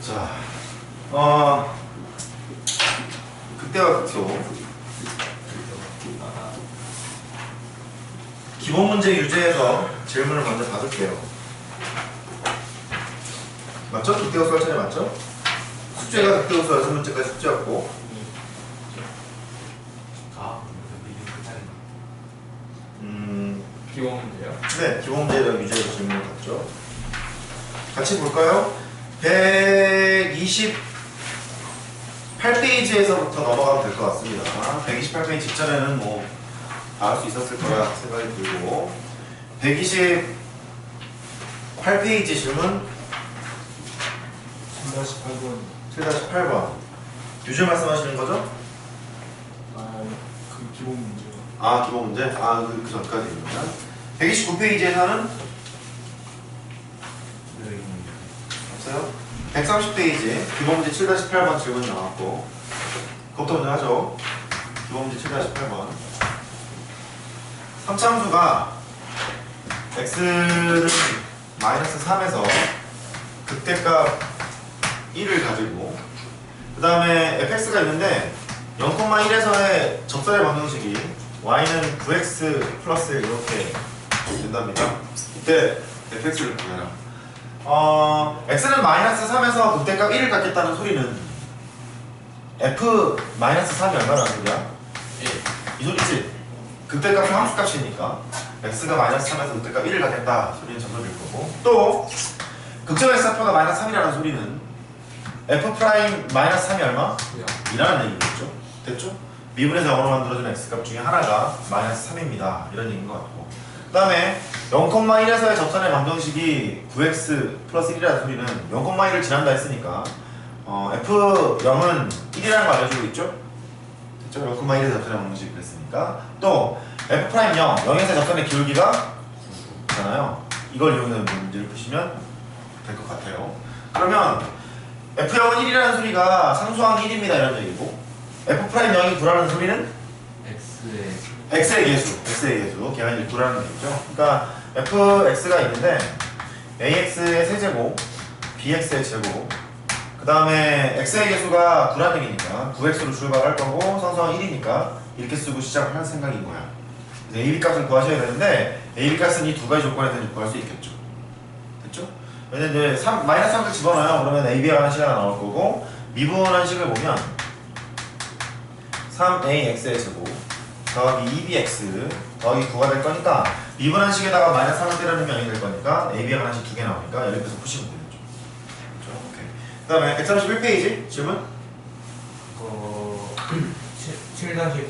자, 극대와 극소. 기본 문제 유제에서 질문을 먼저 받을게요. 맞죠? 극대호수 할 차례 맞죠? 숙제가 극대호수 6문제까지 숙제였고. 기본 문제요? 네, 기본 문제랑 유제에서 질문을 받죠. 같이 볼까요? 128페이지에서부터 넘어가면 될 것 같습니다. 128페이지 직전에는 뭐 다 할 수 있었을 거라 생각이 들고, 128페이지 질문 7-8번 7-8번 유제 말씀하시는 거죠? 그 기본 문제요. 아, 기본 문제? 아, 그 전까지입니다. 129페이지에서는 없어요? 130페이지 기본 문제 7-8번 질문 나왔고, 그것부터 먼저 하죠. 기본 문제 7-8번. 삼차함수가 x는 -3에서 극대값 1을 가지고, 그 다음에 fx가 있는데 0,1에서의 접선의 방정식이 y는 9x 플러스 이렇게 된답니다. 이때 fx를 구해라. x는 -3에서 극대값 1을 갖겠다는 소리는 f-3이 얼마라는 소리야? 1. 이 소리지. 극대값은 함수값이니까 x가 -3에서 극대값 1을 갖겠다 소리는 정답일 거고, 또 극점 x좌표가 -3이라는 소리는 f'-3이 얼마? 2라는 얘기겠죠. 됐죠? 미분에서 0으로 만들어준 x값 중에 하나가 -3입니다. 이런 얘기인 것 같고, 그 다음에 0,1에서의 접선의 방정식이 9x 플러스 1이라는 소리는 0,1을 지난다 했으니까 f0은 1이라는 거 알려주고 있죠? 됐죠? 0,1에서 접선의 방정식이 그랬으니까. 또 f'0, 0에서 접선의 기울기가 9잖아요. 이걸 이용해서 문제를 푸시면 될 것 같아요. 그러면 f0은 1이라는 소리가 상수항 1입니다 이런 얘기고, f'0이 9라는 소리는 x의 개수, 걔가 이제 9라는 얘기죠. 그러니까 fx가 있는데 ax의 세제곱, bx의 제곱, 그 다음에 x의 개수가 9라는 얘기니까 9x로 출발할 거고, 상수항 1이니까 이렇게 쓰고 시작을 할 생각인 거야. 그래서 a, b 값을 구하셔야 되는데 a, b 값은 이 두 가지 조건에서 구할 수 있겠죠. 됐죠? 왜냐면 이제 -3을 집어넣어요. 그러면 a, b가 하는 시간이 나올 거고, 미분한 식을 보면 3ax의 제곱 더하기 2bx 더하기 9가 될 거니까, 미분한 식에다가 -3을 때리는 게 0이 될 거니까 a, b가 하나씩 두 개 나오니까 이렇게 해서 푸시면 되겠죠. 그렇죠? 오케이. 그 다음에 131페이지 질문 7-9-2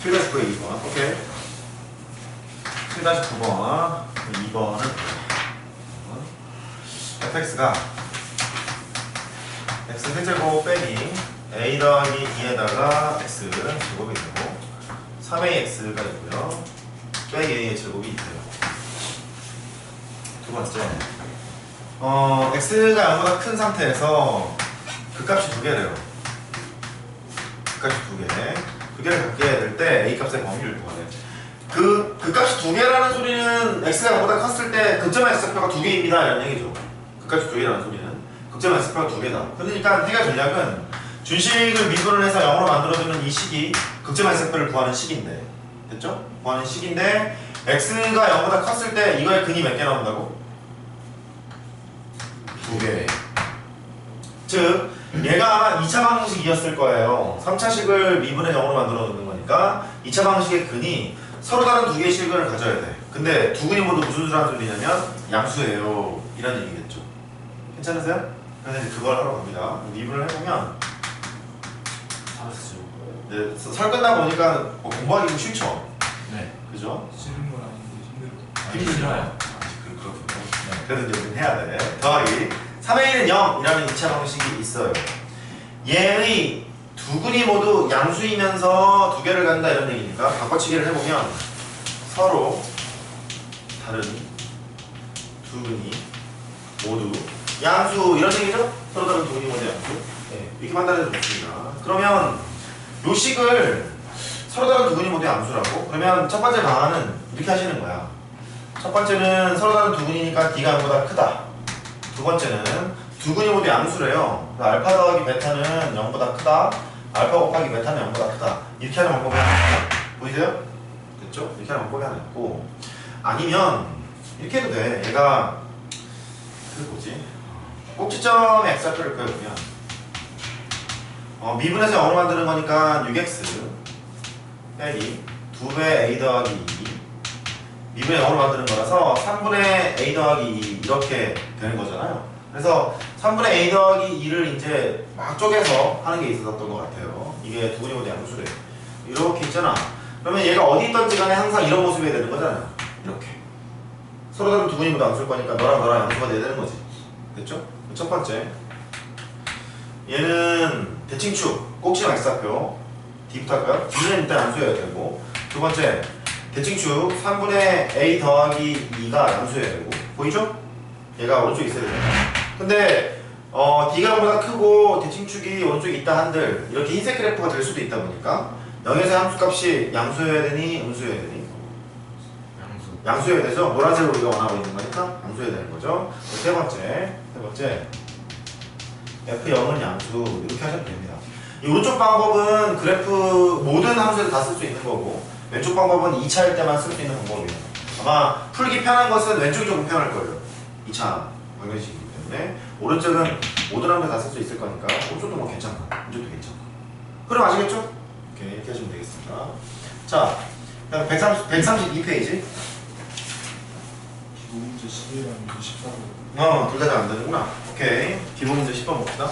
7-9에 2번. 오케이. 7-9번 2번은 fx가 x 세제곱 빼기 a 더하기 2에다가 x 제곱이 되고, 3ax가 있고요. 빼기 a의 제곱이 있어요. 두 번째, x가 0보다 큰 상태에서 극값이 두 개래요. 극값이 두 개. 두 개를 갖게 될 때 a 값의 범위를 구하래. 극값이 두 개라는 소리는 x가 0보다 컸을 때 극점의 x표가 두 개입니다 이런 얘기죠. 극값이 두 개라는 소리는 극점의 x표가 두 개다. 그러니까 해결 전략은 준식을 미분을 해서 0으로 만들어주는 이 식이 극점의 x표를 구하는 식인데, 됐죠? 구하는 식인데 x가 0보다 컸을 때 이거의 근이 몇 개 나온다고? 두 개. 즉 얘가 2차 방정식이었을 거예요. 3차식을 미분해서 0으로 만들어 놓는 거니까 2차 방정식의 근이 서로 다른 두 개의 식을 가져야 돼. 근데 두 근이 모두 무슨 수라는 소리냐면 양수예요 이런 얘기겠죠. 괜찮으세요? 그래서 이제 그걸 하러 갑니다. 미분을 해보면 네, 설 끝나고 보니까 공부하기 좀 싫죠? 네. 그죠? 싫은 건 아닌데 싫어요. 그렇군요. 그래도 이제 우리는 해야 돼. 더하기 3의 1은 0이라는 2차 방식이 있어요. 얘의 두 근이 모두 양수이면서 두 개를 갖는다 이런 얘기니까 바꿔치기를 해보면 서로 다른 두 근이 모두 양수 이런 얘기죠? 서로 다른 두 근이 모두 양수. 네, 이렇게 판단해도 좋습니다. 그러면 요 식을 서로 다른 두 근이 모두 양수라고? 그러면 첫 번째 방안은 이렇게 하시는 거야. 첫 번째는 서로 다른 두 근이니까 D가 0보다 크다. 두 번째는 두 근이 모두 양수래요. 알파 더하기 베타는 0보다 크다. 알파 곱하기 베타는 0보다 크다. 이렇게 하는 방법이 하나 있어요. 보이세요? 됐죠? 이렇게 하는 방법이 하나 있고, 아니면 이렇게 해도 돼. 얘가 그 뭐지? 꼭지점의 x좌표를 그려보면 미분에서 0으로 만드는 거니까 6x 빼기 2배 a 더하기 2 미분의 0으로 만드는 거라서 3분의 a 더하기 2 이렇게 되는 거잖아요. 그래서 3분의 a 더하기 2를 이제 막 쪼개서 하는 게 있었던 것 같아요. 이게 두 근이 모두 양수래. 이렇게 있잖아. 그러면 얘가 어디 있던지 간에 항상 이런 모습이 되는 거잖아요. 이렇게. 서로 다른 두 근이 모두 양수일 거니까 너랑 양수가 돼야 되는 거지. 됐죠? 첫 번째. 얘는 대칭축, 꼭지점 x좌표. D부터 할까요? D는 일단 양수여야 되고. 두 번째. 대칭축 3분의 a 더하기 2가 양수여야 되고. 보이죠? 얘가 오른쪽에 있어야 돼요. 근데 D가 보다 크고 대칭축이 오른쪽에 있다 한들 이렇게 흰색 그래프가 될 수도 있다 보니까 0에서 함수값이 양수여야 되니 음수여야 되니? 양수여야 되죠? 노란색으로 우리가 원하고 있는 거니까 양수여야 되는 거죠. 세 번째 F0은 양수 이렇게 하시면 됩니다. 이 오른쪽 방법은 그래프 모든 함수에서 다 쓸 수 있는 거고 왼쪽 방법은 2차일 때만 쓸 수 있는 방법이에요. 아마 풀기 편한 것은 왼쪽이 조금 편할 거예요. 2차 방정식이기 때문에 오른쪽은 모든 함수 다 쓸 수 있을 거니까 오른쪽도 뭐 괜찮고 왼쪽도 괜찮고 그럼 아시겠죠? 오케이 이렇게 하시면 되겠습니다. 자, 그다음 132페이지 기본 문제 11이랑 문제 14로 둘 다 잘 안 되는구나. 오케이 기본 문제 10번 봅시다.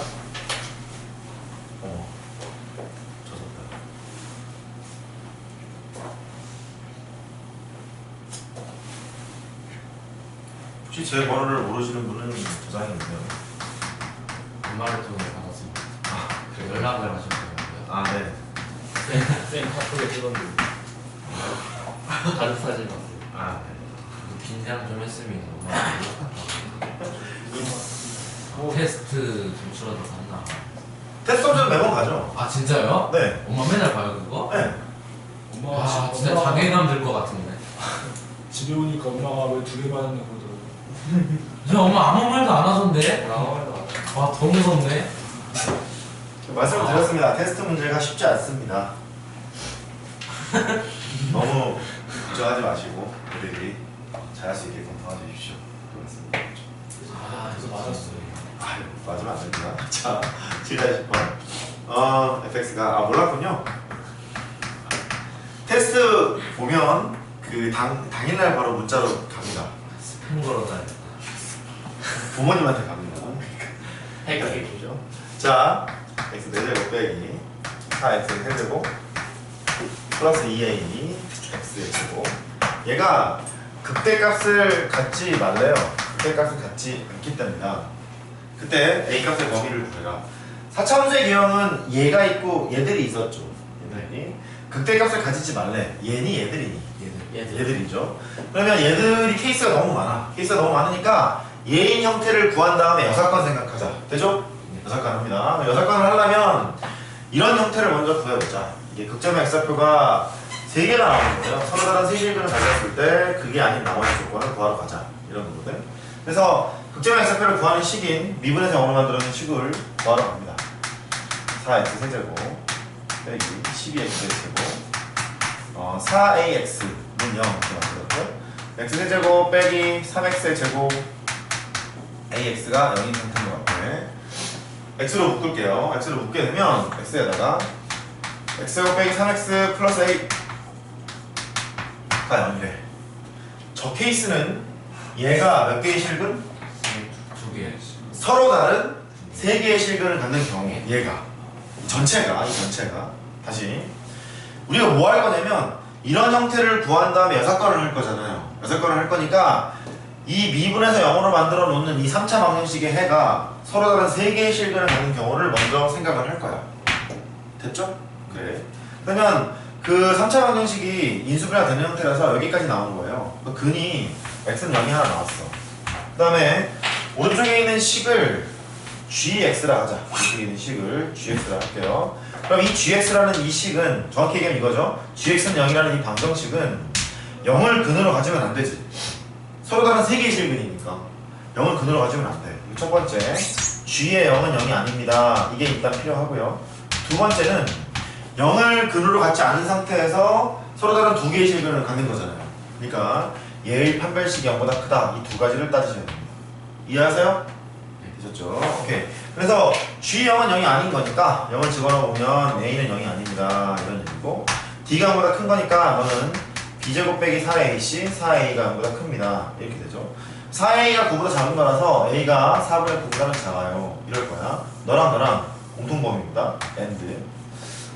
젖었다. 혹시 제 번호를 모르시는 분은 저장이 있나요? 엄마를 통해 받았습니다. 그 연락을 하셨더라고요. 아 네. 쌤 카톡에 찍었는데 가족 사진 봤어요. 아 네. 긴장 좀 했으면 엄마가 테스트 점수라도 갔나? 테스트 점수는 매번 가죠. 아 진짜요? 네. 엄마 맨날 봐요 그거? 네. 엄마가 아 진짜 엄마가 자괴감 들 것 같은데. 집에 오니까 엄마가 왜 2개 받았냐 그러더라고. 저 엄마 아무 말도 안 하던데? 와 더 무섭네. 말씀을 드렸습니다. 테스트 문제가 쉽지 않습니다. 너무 걱정하지 마시고 우리들이 잘할 수 있게끔 도와주십시오. 그렇습니다. 아 그래서 맞았어요. 아유, 맞으면 안 됩니다. 자, 7-10번. fx가 몰랐군요. 테스트 보면 그 당일날 바로 문자로 갑니다. 스팸 걸어다니. 부모님한테 갑니다. 헷갈리죠. 자, x 4제곱 빼기 4x 세제곱 플러스 2a x 제곱. 얘가 극대값을 갖지 말래요. 극대값을 갖지 않기 때문이다. 그때 a 값의 범위를 구해라. 4차함수의 기형은 얘가 있고 얘들이 있었죠. 얘들이 극대값을 가지지 말래. 얘니 얘들이니? 얘들이죠. 그러면 얘들이 케이스가 너무 많아. 케이스가 너무 많으니까 얘인 형태를 구한 다음에 여사건 생각하자. 되죠? 여사건 합니다. 여사건을 하려면 이런 형태를 먼저 구해보자. 이게 극점의 x좌표가 3개가 나오는 거예요. 서로 다른 세 실근을 가졌을 때 그게 아닌 나머지 조건을 구하러 가자. 이런 거거든. 그래서 극점의 x좌표를 구하는 식인 미분에서 0으로 만들어낸 식을 구하러 갑니다. 4x 세제곱 빼기 12x 세제곱 4ax는 0 이렇게 만들었고요. x 세제곱 빼기 3x 제곱 ax가 0인 상태인 것 같아. x로 묶을게요. x로 묶게 되면 x에다가 x제곱 빼기 3x 플러스 a가 0이래. 저 케이스는 얘가 몇 개의 실근? 2개. 서로 다른 3개의 실근을 갖는 경우 얘가 이 전체가 다시 우리가 뭐 할 거냐면 이런 형태를 구한 다음에 여사건을 할 거잖아요. 여사건을 할 거니까 이 미분에서 0으로 만들어 놓는 이 3차 방정식의 해가 서로 다른 3개의 실근을 갖는 경우를 먼저 생각을 할 거야. 됐죠? 그래. 그러면 그 3차 방정식이 인수분해가 되는 형태라서 여기까지 나오는 거예요. 그 근이 x는 0이 하나 나왔어. 그 다음에 오른쪽에 있는 식을 gx라 하자. 오른쪽에 있는 식을 gx라 할게요. 그럼 이 gx라는 이 식은 정확히 얘기하면 이거죠. gx는 0이라는 이 방정식은 0을 근으로 가지면 안 되지. 서로 다른 3개의 실근이니까 0을 근으로 가지면 안 돼. 첫 번째 g의 0은 0이 아닙니다. 이게 일단 필요하고요. 두 번째는 0을 근으로 갖지 않은 상태에서 서로 다른 두 개의 실근을 갖는 거잖아요. 그러니까 얘의 판별식이 0보다 크다. 이 두 가지를 따지셔야 됩니다. 이해하세요? 되셨죠? 오케이. 그래서 G0은 0이 아닌 거니까 0을 집어넣어보면 A는 0이 아닙니다. 이런 얘기고 D가 0보다 큰 거니까 너는 B제곱 빼기 4AC, 4A가 0보다 큽니다. 이렇게 되죠. 4A가 9보다 작은 거라서 A가 4분의 9보다는 작아요. 이럴 거야. 너랑 공통범위입니다. AND.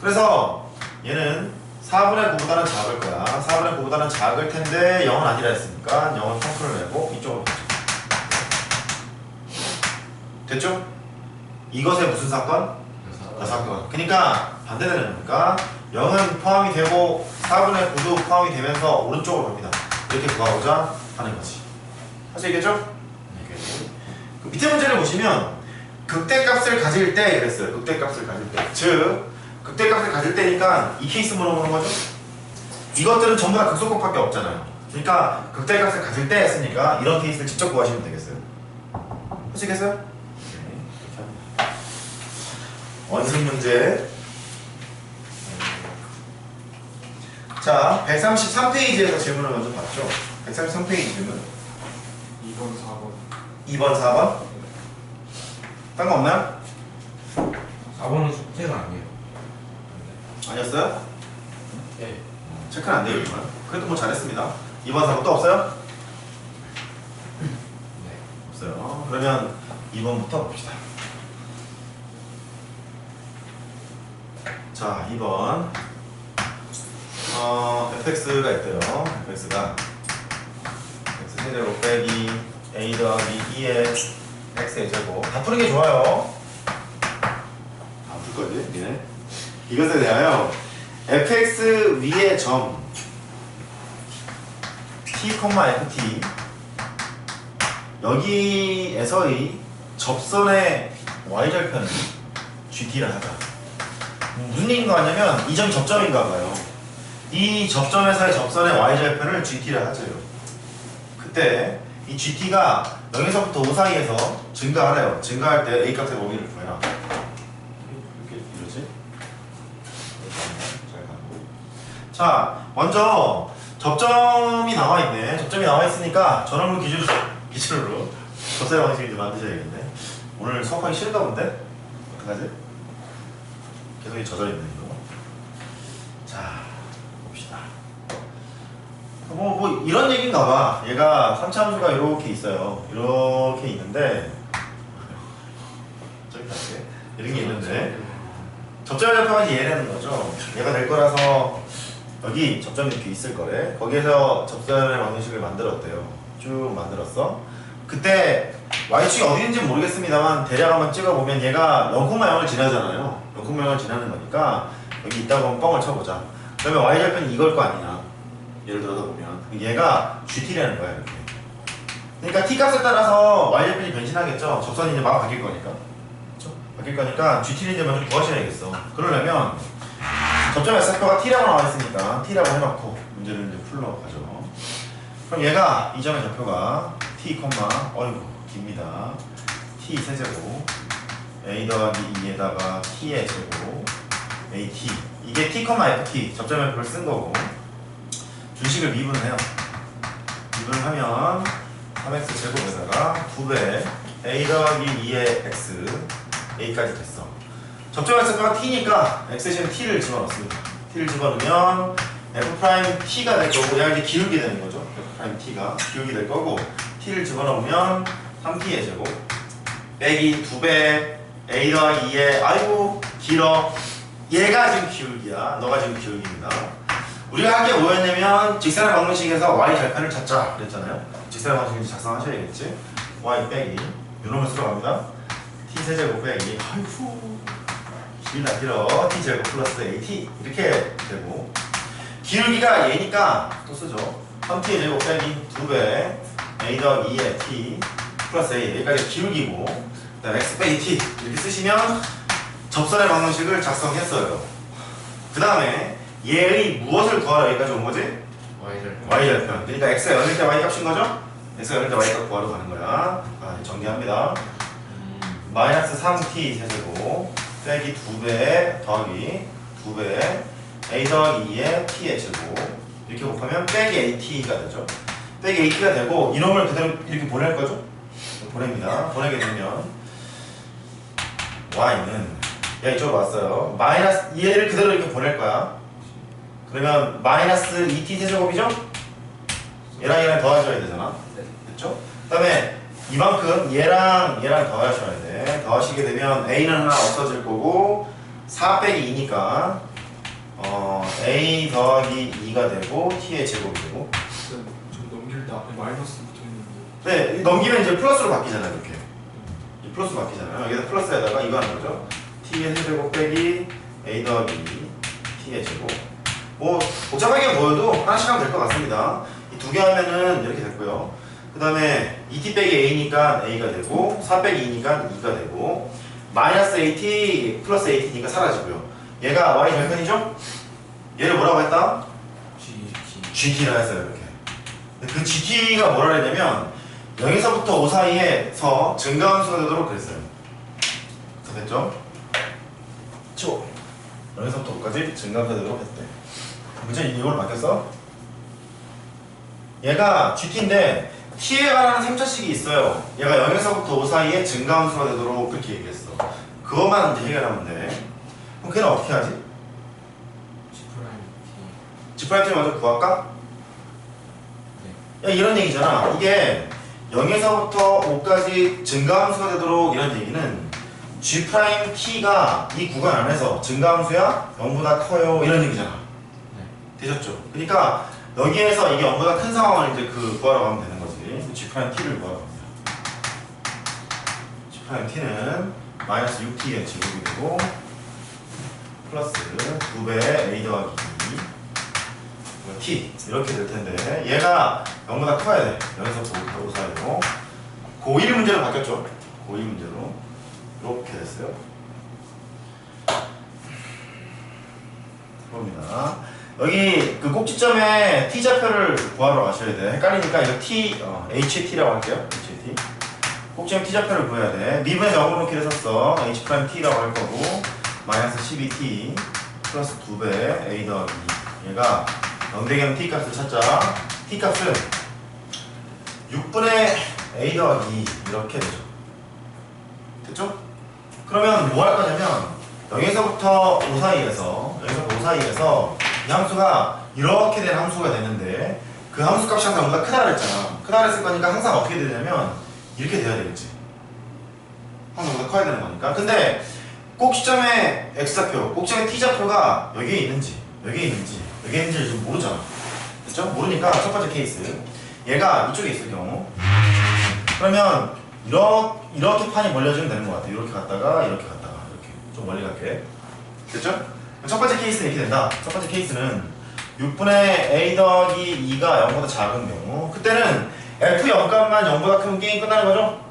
그래서 얘는 4분의 9보다는 작을 거야. 4분의 9보다는 작을 텐데 0은 아니라 했으니까 0은 펑크를 내고 이쪽으로 됐죠? 이것의 무슨 사건? 사건. 그러니까 반대되는 거니까 0은 포함이 되고 4분의 9도 포함이 되면서 오른쪽으로 갑니다. 이렇게 구하고자 하는 거지. 아시겠죠? 그 밑에 문제를 보시면 극대값을 가질 때 그랬어요. 극대값을 가질 때. 즉 극대값을 가질 때니까 이 케이스 물어보는 거죠. 이것들은 전부 다 극소값밖에 없잖아요. 그러니까 극대값을 가질 때 했으니까 이런 케이스를 직접 구하시면 되겠어요. 하시겠어요? 원승 문제. 자, 133페이지에서 질문을 먼저 봤죠. 133페이지 질문. 2번, 4번. 2번, 4번. 딴 거 없나요? 4번은 숙제가 아니에요. 아니었어요? 예. 체크는 안 돼요, 이건. 그래도 뭐 잘했습니다. 2번, 4번 또 없어요? 네. 없어요. 그러면 2번부터 봅시다. 자, 2번. fx가 있대요. fx가 x 세제곱 빼기 a 더하기 2의 x의 제곱. 다 푸는 게 좋아요. 다 풀 거지, 니네. 이것에 대하여 fx 위의 점 t, ft 여기에서의 접선의 y절편은 gt를 하자. 무슨 얘기인 거 같냐면 이 점이 접점인가 봐요. 이 접점에서의 접선의 y절편을 gt를 하죠. 그때 이 gt가 0에서부터 5 사이에서 증가하래요. 증가할 때 a 값의 범위를 구해라. 이렇게 이러지? 잘 가고. 자, 먼저 접점이 나와 있네. 접점이 나와 있으니까 전원물 기준으로 접세 방식을 이제 만드셔야겠네. 오늘 수업하기 싫은가 본데? 어떡하지? 계속 이 젖어 있네 이거. 자, 봅시다. 뭐 이런 얘기인가 봐. 얘가 3차 함수가 이렇게 있어요. 이렇게 있는데 저기 갈게. 이런 게 있는데 접점의 좌표가 얘라는 거죠. 얘가 될 거라서 여기 점점이 이렇게 있을 거래. 거기에서 접선의 방정식을 만들었대요. 쭉 만들었어. 그때 y축이 어디 있는지 모르겠습니다만 대략 한번 찍어보면 얘가 0,0을 지나잖아요. 0,0을 지나는 거니까 여기 있다고 한번 뻥을 쳐보자. 그러면 y절편이 이걸 거 아니냐. 예를 들어서 보면 얘가 gt라는 거야 이렇게. 그러니까 t 값에 따라서 y절편이 변신하겠죠. 접선이 이제 막 바뀔 거니까. 그렇죠? 바뀔 거니까 gt를 이제 먼저 구하셔야겠어. 그러려면 접점의 x표가 t라고 나와 있으니까 t라고 해놓고 문제를 이제 풀러가죠. 그럼 얘가 이 점의 좌표가 t, 어이구 깁니다. t 세제곱 a 더하기 2에다가 t의 제곱 at 이게 t, ft 접점의 표를 쓴 거고 준식을 미분해요. 미분하면 3x 제곱에다가 2배 a 더하기 2의 x a까지 됐어. 접점 x가 t니까 x 대신 t를 집어넣습니다. t를 집어넣으면 f't가 될 거고 얘가 이제 기울기 되는 거죠. f't가 기울기 될 거고 t를 집어넣으면 3t의 제곱 빼기 2배 a 더하기 2의 아이고 길어. 얘가 지금 기울기야. 너가 지금 기울기입니다. 우리가 할 게 뭐였냐면 직선의 방정식에서 y 절편을 찾자 그랬잖아요. 직선의 방정식 작성하셔야겠지. y 빼기 요놈을 들어갑니다. t 세제곱 빼기 아이고 길어 t제곱 플러스 at 이렇게 되고 기울기가 얘니까 또 쓰죠. 3t의 제곱 빼기 2배 a 더하기 2의 t 플러스 a 여기까지 기울기고 그 다음에 x 빼기 t 이렇게 쓰시면 접선의 방정식을 작성했어요. 그 다음에 얘의 무엇을 구하러 여기까지 온 거지? y절편. 그러니까 x가 0일 때 y 값인 거죠? x가 0일 때 y 값 구하러 가는 거야. 아, 정리합니다. 마이너스 3t 세제곱 빼기 2배 더하기 2배 a 더하기 2의 t의 제곱 이렇게 곱하면 빼기 at가 되죠. 빼기 at가 되고 이놈을 그대로 이렇게 보낼 거죠? 보냅니다. 보내게 되면 y는 야 이쪽으로 왔어요. 마이너스 얘를 그대로 이렇게 보낼 거야. 그러면 마이너스 2t 세제곱이죠? 얘랑 더하셔야 되잖아. 됐죠? 그 다음에 이만큼 얘랑 더하셔야 돼. 더하시게 되면 a는 하나 없어질 거고 4 빼기 2니까 a 더하기 2가 되고 t의 제곱이 되고 좀 넘길 때 앞에 마이너스 붙어 있는데. 네, 넘기면 이제 플러스로 바뀌잖아요. 이렇게 이 플러스 바뀌잖아요. 여기다 플러스에다가 이거 하는 거죠. t의 세제곱 빼기 a 더하기 2 t의 제곱 뭐 복잡하게 보여도 하나씩 하면 될 것 같습니다. 이 두 개 하면은 이렇게 됐고요. 그 다음에 2t 빼기 a니까 a가 되고 4 빼기 2니까 2가 되고 마이너스 at 플러스 at니까 사라지고요. 얘가 y 절편이죠? 얘를 뭐라고 했다? gt라 했어요. 이렇게. 근데 그 gt가 뭐라 했냐면 0에서부터 5 사이에서 증가함수가 되도록 그랬어요. 그래서 됐죠? 치워. 0에서부터 5까지 증가함수가 되도록 했대. 문제 이걸로 바뀌었어? 얘가 gt인데 t에 관한 3차식이 있어요. 얘가 0에서부터 5 사이에 증가함수가 되도록 그렇게 얘기했어. 그것만 이제 해결하면 돼. 그럼 걔는 어떻게 하지? G'를 먼저 구할까? 야 이런 얘기잖아. 이게 0에서부터 5까지 증가함수가 되도록 이런 얘기는 G'T가 이 구간 안에서 증가함수야? 0보다 커요 이런 얘기잖아. 되셨죠? 그러니까 여기에서 이게 0보다 큰 상황을 이제 구하러 가면 되는 거지. G'T를 구하러 갑니다. G'T는 마이너스 6t의 제곱이 되고 플러스 2배 a 더하기 2 t 이렇게 될 텐데 얘가 0보다 커야 돼. 0에서 5 사이로 고1 문제로 바뀌었죠. 고1 문제로 이렇게 됐어요. 봅니다. 여기 그 꼭지점에 t좌표를 구하러 가셔야 돼. 헷갈리니까 이거 t, HT라고 할게요. HT. 꼭지점 t좌표를 구해야 돼. 미분에서 영으로 놓기를 썼어. H'T라고 할 거고 마이너스 12t 플러스 2배 a 더하기 2 얘가 0되게 하면 t 값을 찾자. t 값은 6분의 a 더하기 2 이렇게 되죠. 됐죠? 그러면 뭐 할 거냐면 0에서부터 5 사이에서 이 함수가 이렇게 된 함수가 되는데 그 함수 값이 항상 우리가 크다 그랬잖아. 크다 그랬을 거니까 항상 어떻게 되냐면 이렇게 돼야 되겠지. 항상 우리가 커야 되는 거니까. 근데 꼭지점의 x좌표, 꼭지점의 t좌표가 여기에 있는지 지금 모르잖아. 그렇죠? 모르니까 첫 번째 케이스 얘가 이쪽에 있을 경우 그러면 이렇게 판이 벌려지면 되는 것 같아. 이렇게 갔다가 이렇게 좀 멀리 갈게. 됐죠? 첫 번째 케이스는 이렇게 된다. 첫 번째 케이스는 6분의 a 더하기 2가 0보다 작은 경우 그때는 f0 값만 0보다 크면 게임 끝나는 거죠?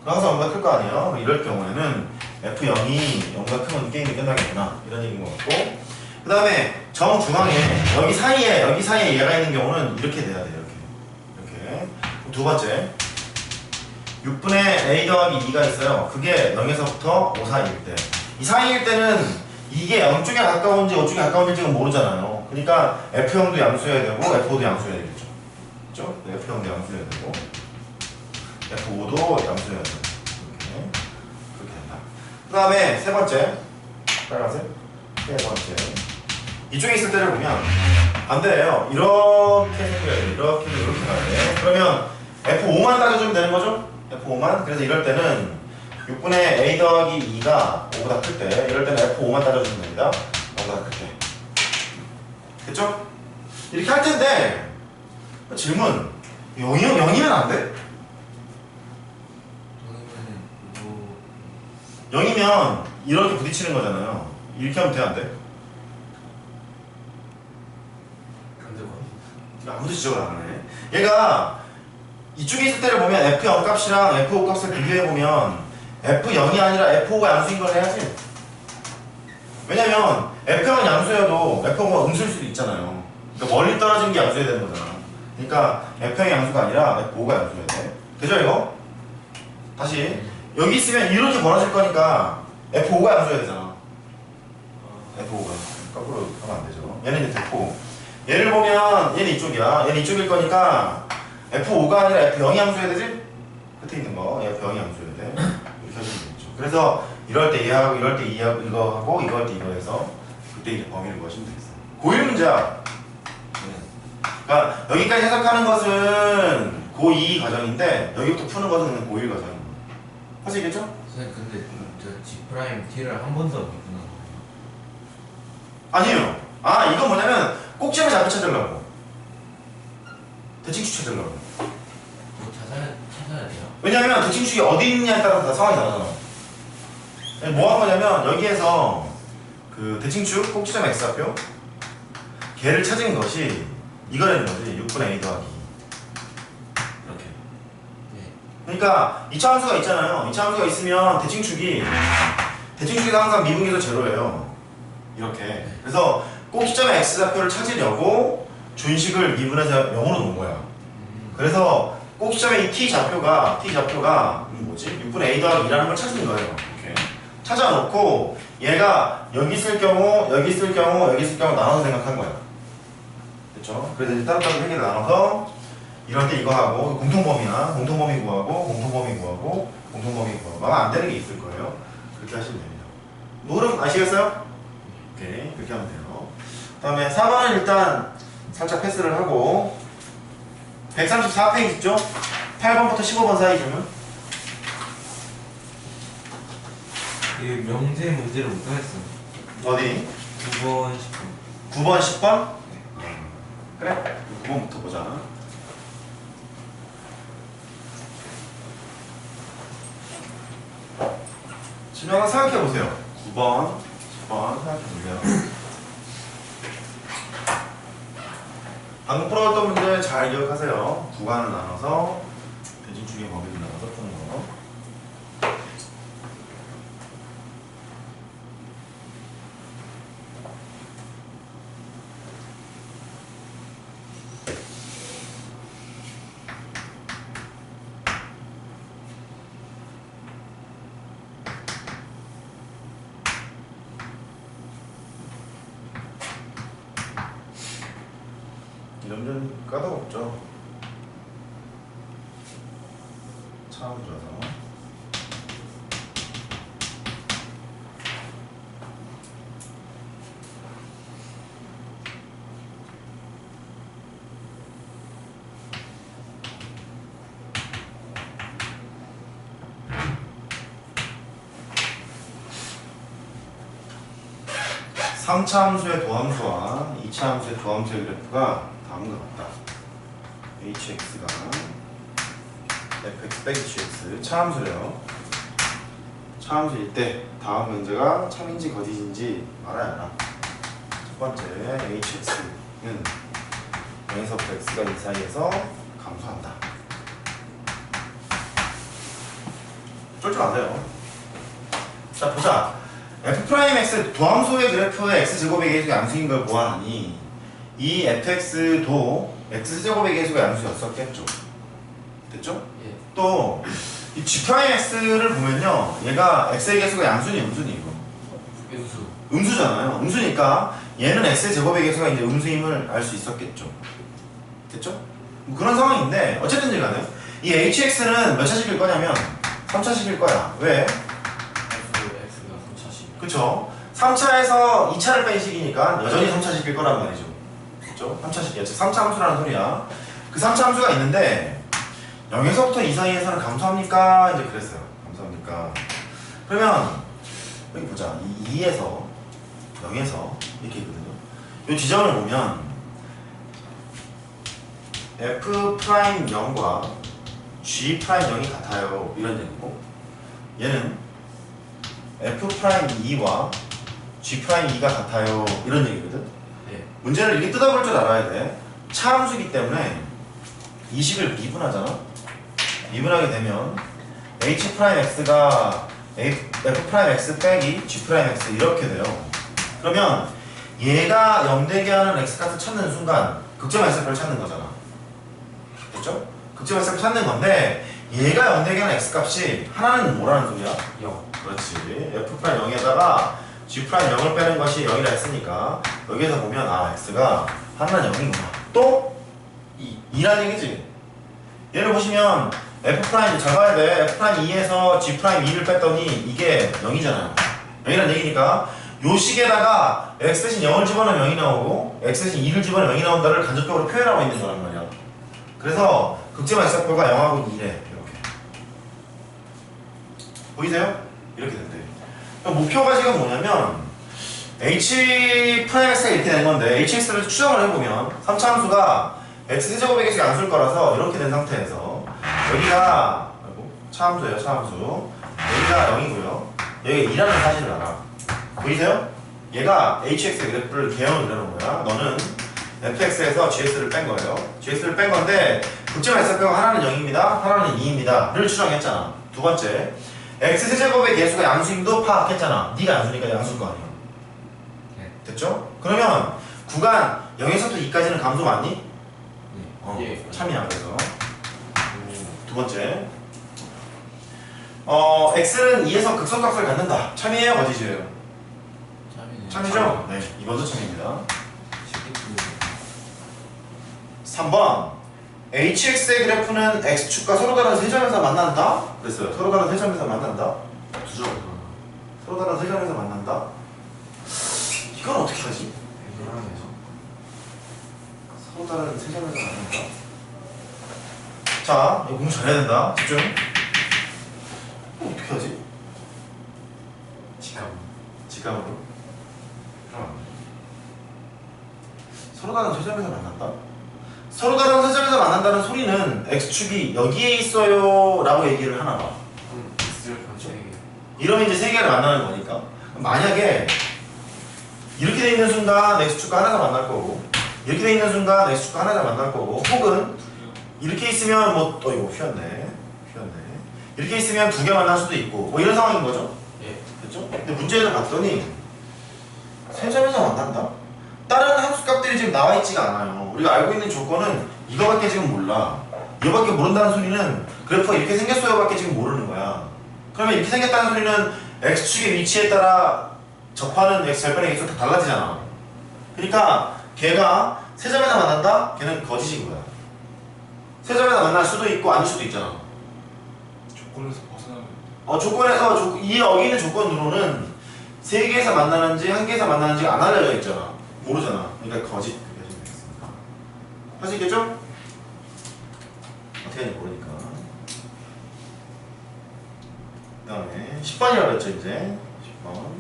항상 0보다 클 거 아니에요? 이럴 경우에는 f0이 0보다 크면 게임이 끝나겠구나 이런 얘기인 것 같고 그 다음에 정중앙에 여기 사이에 얘가 있는 경우는 이렇게 돼야 돼요. 이렇게 두 번째 6분의 a 더하기 2가 있어요. 그게 0에서부터 5 사이일 때 이 사이일 때는 이게 0쪽에 가까운지 5쪽에 가까운지는 모르잖아요. 그러니까 F0도 양수해야 되고 F5도 양수해야 되겠죠. 그렇죠? F0도 양수해야 되고 F5도 양수해야 되고 그렇게 된다. 그 다음에 세 번째 빨간색 세 번째 이쪽에 있을 때를 보면 반대예요. 이렇게 생겨야 돼. 이렇게 가야 돼. 그러면 F5만 따져주면 되는 거죠? F5만. 그래서 이럴 때는 6분의 a 더하기 2가 5보다 클 때 이럴 때는 F5만 따져주면 됩니다. 5보다 클 때. 됐죠? 이렇게 할 텐데 질문 0이면 안 돼? 0이면 이렇게 부딪히는 거잖아요. 이렇게 하면 돼 안 돼? 아무도 지적을 안 하네. 얘가 이쪽에 있을 때를 보면 F0 값이랑 F5 값을 비교해보면 F0이 아니라 F5가 양수인 걸 해야지. 왜냐면 F0은 양수여도 F5가 음수일 수도 있잖아요. 그러니까 멀리 떨어진 게 양수여야 되는 거잖아. 그러니까 F0이 양수가 아니라 F5가 양수여야 돼. 되죠 이거? 다시 여기 있으면 이렇게 벌어질 거니까 F5가 양수여야 되잖아. F5가 거꾸로 하면 안 되죠. 얘는 이제 됐고, 얘를 보면 얘는 이쪽이야. 얘는 이쪽일 거니까 F5가 아니라 F0이 양수여야 되지? 끝에 있는 거 F0이 양수여야 돼. 이렇게 하시면 되겠죠. 그래서 이럴 때 얘하고 이럴 때 이거 하고 이거 할 때 이거 해서 그때 이제 범위를 구하시면 되겠어요. 고1 문제야. 그러니까 여기까지 해석하는 것은 고2 과정인데 여기부터 푸는 것은 그냥 고1 과정입니다. 하시겠죠? 선생님 근데 저 G 프라임 T를 한 번도 안 했구나. 아니에요. 아 이건 뭐냐면 꼭지점을 잡혀 찾으려고. 대칭축 찾으려고. 뭐 찾아야 돼요? 왜냐면 대칭축이 어디 있느냐에 따라서 다 상황이 다르잖아. 뭐 한 거냐면 여기에서 그 대칭축 꼭지점 x좌표 걔를 찾은 것이 이거라는 거지. 6분의 a 더하기 이렇게. 네. 그러니까 이차함수가 있잖아요. 이차함수가 있으면 대칭축에서 항상 미분계도 제로예요. 이렇게. 그래서 꼭지점의 x좌표를 찾으려고 준식을 미분해서 0으로 놓은 거야. 그래서 꼭지점의 이 t좌표가 뭐지? 6분의 a 더하기 2라는 걸 찾은 거예요. 이렇게 찾아놓고 얘가 여기 있을 경우, 여기 있을 경우, 여기 있을 경우 나눠서 생각한 거야. 됐죠? 그래서 이제 따로따로 세 개를 나눠서 이럴 때 이거 하고 공통범위 구하고 공통범위 구하고 아마 안 되는 게 있을 거예요. 그렇게 하시면 됩니다. 뭐 흐름 아시겠어요? 오케이, 그렇게 하면 돼요. 그 다음에 4번은 일단 살짝 패스를 하고 134페이지죠? 8번부터 15번 사이 질문. 이 명제 문제를 못 하겠어. 어디? 9번 10번. 9번, 10번? 그래, 9번부터 보자. 질문 한번 생각해보세요. 9번, 10번 생각해보세요. 방금 풀어왔던 문제 잘 기억하세요. 구간을 나눠서 대칭축의 범위를 나눠서 푸는 거. 이런 까다롭죠. 차원이라서. (3차) 함수의 도함수와 (2차) 함수의 도함수의 그래프가 다음과 같다. hx가 fx 빼기 gx 차함수래요. 차함수일 때 다음 문제가 참인지 거짓인지 알아야 하나. 첫 번째 hx는 0에서부터 x가 이 사이에서 감소한다. 쫄지 마세요. 자 보자. f'x 도함수의 그래프의 x제곱의 계수가 양수인 걸 보아하니 이 fx도 x제곱의 계수가 양수였었겠죠. 됐죠? 예. 또 이 g'x를 보면요 얘가 x의 계수가 양수니 음수니 이거? 음수. 음수잖아요. 음수니까 얘는 x의 제곱의 계수가 이제 음수임을 알 수 있었겠죠. 됐죠? 뭐 그런 상황인데 어쨌든 간에 이 hx는 몇 차식일 거냐면 3차식일 거야. 왜? X가 3차식. 그쵸? 3차에서 2차를 뺀 식이니까 여전히 3차식일 거란 말이죠. 그쵸? 3차식이야. 3차 함수라는 소리야. 그 3차 함수가 있는데 0에서부터 2 사이에서는 감소합니까? 이제 그랬어요. 감소합니까? 그러면 여기 보자. 2에서 0에서 이렇게 있거든요. 이 지점을 보면 F'0과 G'0이 같아요. 이런 얘기고 얘는 F'2와 G'2가 같아요. 이런 얘기거든. 예. 문제를 이렇게 뜯어볼 줄 알아야 돼. 차함수이기 때문에 이 식을 미분하잖아. 미분하게 되면 H'X가 F'X 빼기 G'X 이렇게 돼요. 그러면 얘가 0되게 하는 X값을 찾는 순간 극점 X값을 찾는 거잖아. 됐죠? 극점 X값을 찾는 건데 얘가 0 되게 하는 x값이 하나는 뭐라는 소리야? 0. 그렇지. f 프라임 0에다가 g 프라임 0을 빼는 것이 0이라 했으니까 여기에서 보면 아 x가 하나는 0이구나. 또 2라는 얘기지. 얘를 보시면 f 프라임 잘 봐야 돼. f 프라임 2에서 g 프라임 2를 뺐더니 이게 0이잖아요. 0이라는 얘기니까 요 식에다가 x 대신 0을 집어넣으면 0이 나오고 x 대신 2를 집어넣으면 0이 나온다를 간접적으로 표현하고 있는 거란 말이야. 그래서 극제만 x표가 0하고 2래. 이렇게 보이세요? 이렇게 된대. 그럼 목표가 지금 뭐냐면 h 프라임 x가 이렇게 된 건데 hx를 추정을 해보면 3차 함수가 x 세제곱의 개수가 양수일 거라서 이렇게 된 상태에서 여기가 차함수예요. 차함수 여기가 0이고요 여기가 2라는 사실을 알아. 보이세요? 얘가 hx의 그래프를 개형을 그려놓은 거야. 너는 fx에서 gx를 뺀 거예요. gx를 뺀 건데 극제만 x표가 하나는 0입니다 하나는 2입니다 를 추정했잖아. 두 번째 x 세제곱의 개수가 양수임도 파악했잖아. 네가 양수니까 양수일 거 아니야. 됐죠? 그러면 구간 0에서부터 2까지는 감소 맞니? 예. 참이야. 그래서 두 번째 x는 2에서 극소값을 갖는다. 참이에요? 거짓이에요? 참이죠? 네, 이번도 참입니다. 3번 hx의 그래프는 x축과 서로 다른 세 점에서 만난다? 그랬어요. 서로 다른 세 점에서 만난다? 두 점. 서로 다른 세 점에서 만난다? 이건 어떻게 하지? 서로 다른 세 점에서 만난다? 자, 이거 공부 잘해야 된다. 집중. 어떻게 하지? 직감으로? 서로 다른 세 점에서 만난다? 서로 다른 세 점에서 만난다는 소리는 x축이 여기에 있어요 라고 얘기를 하나 봐. 이러면 이제 세 개를 만나는 거니까. 만약에 이렇게 돼 있는 순간 x축과 하나가 만날 거고 이렇게 돼 있는 순간 x축과 하나가 만날 거고 혹은 이렇게 있으면 뭐 이거 휘었네 이렇게 있으면 두 개 만날 수도 있고 뭐 이런 상황인 거죠. 예. 됐죠? 근데 문제를 봤더니 세 점에서 만난다? 다른 함수값들이 지금 나와 있지가 않아요. 우리가 알고 있는 조건은 이거밖에 지금 몰라. 이거밖에 모른다는 소리는 그래프가 이렇게 생겼어요 밖에 지금 모르는 거야. 그러면 이렇게 생겼다는 소리는 x축의 위치에 따라 접하는 x 절편의 개수가 다 달라지잖아. 그러니까 걔가 세 점에서 만난다? 걔는 거짓인 거야. 세 점에서 만날 수도 있고 아닐 수도 있잖아. 조건에서 벗어나면 조건에서 이 여기 있는 조건으로는 세 개에서 만나는지 한 개에서 만나는지 안 알려져 있잖아. 모르잖아. 그러니까 거짓. 할 수 있겠죠? 어떻게 하는지 모르니까. 그 다음에 10번이라고 그랬죠 이제. 10번.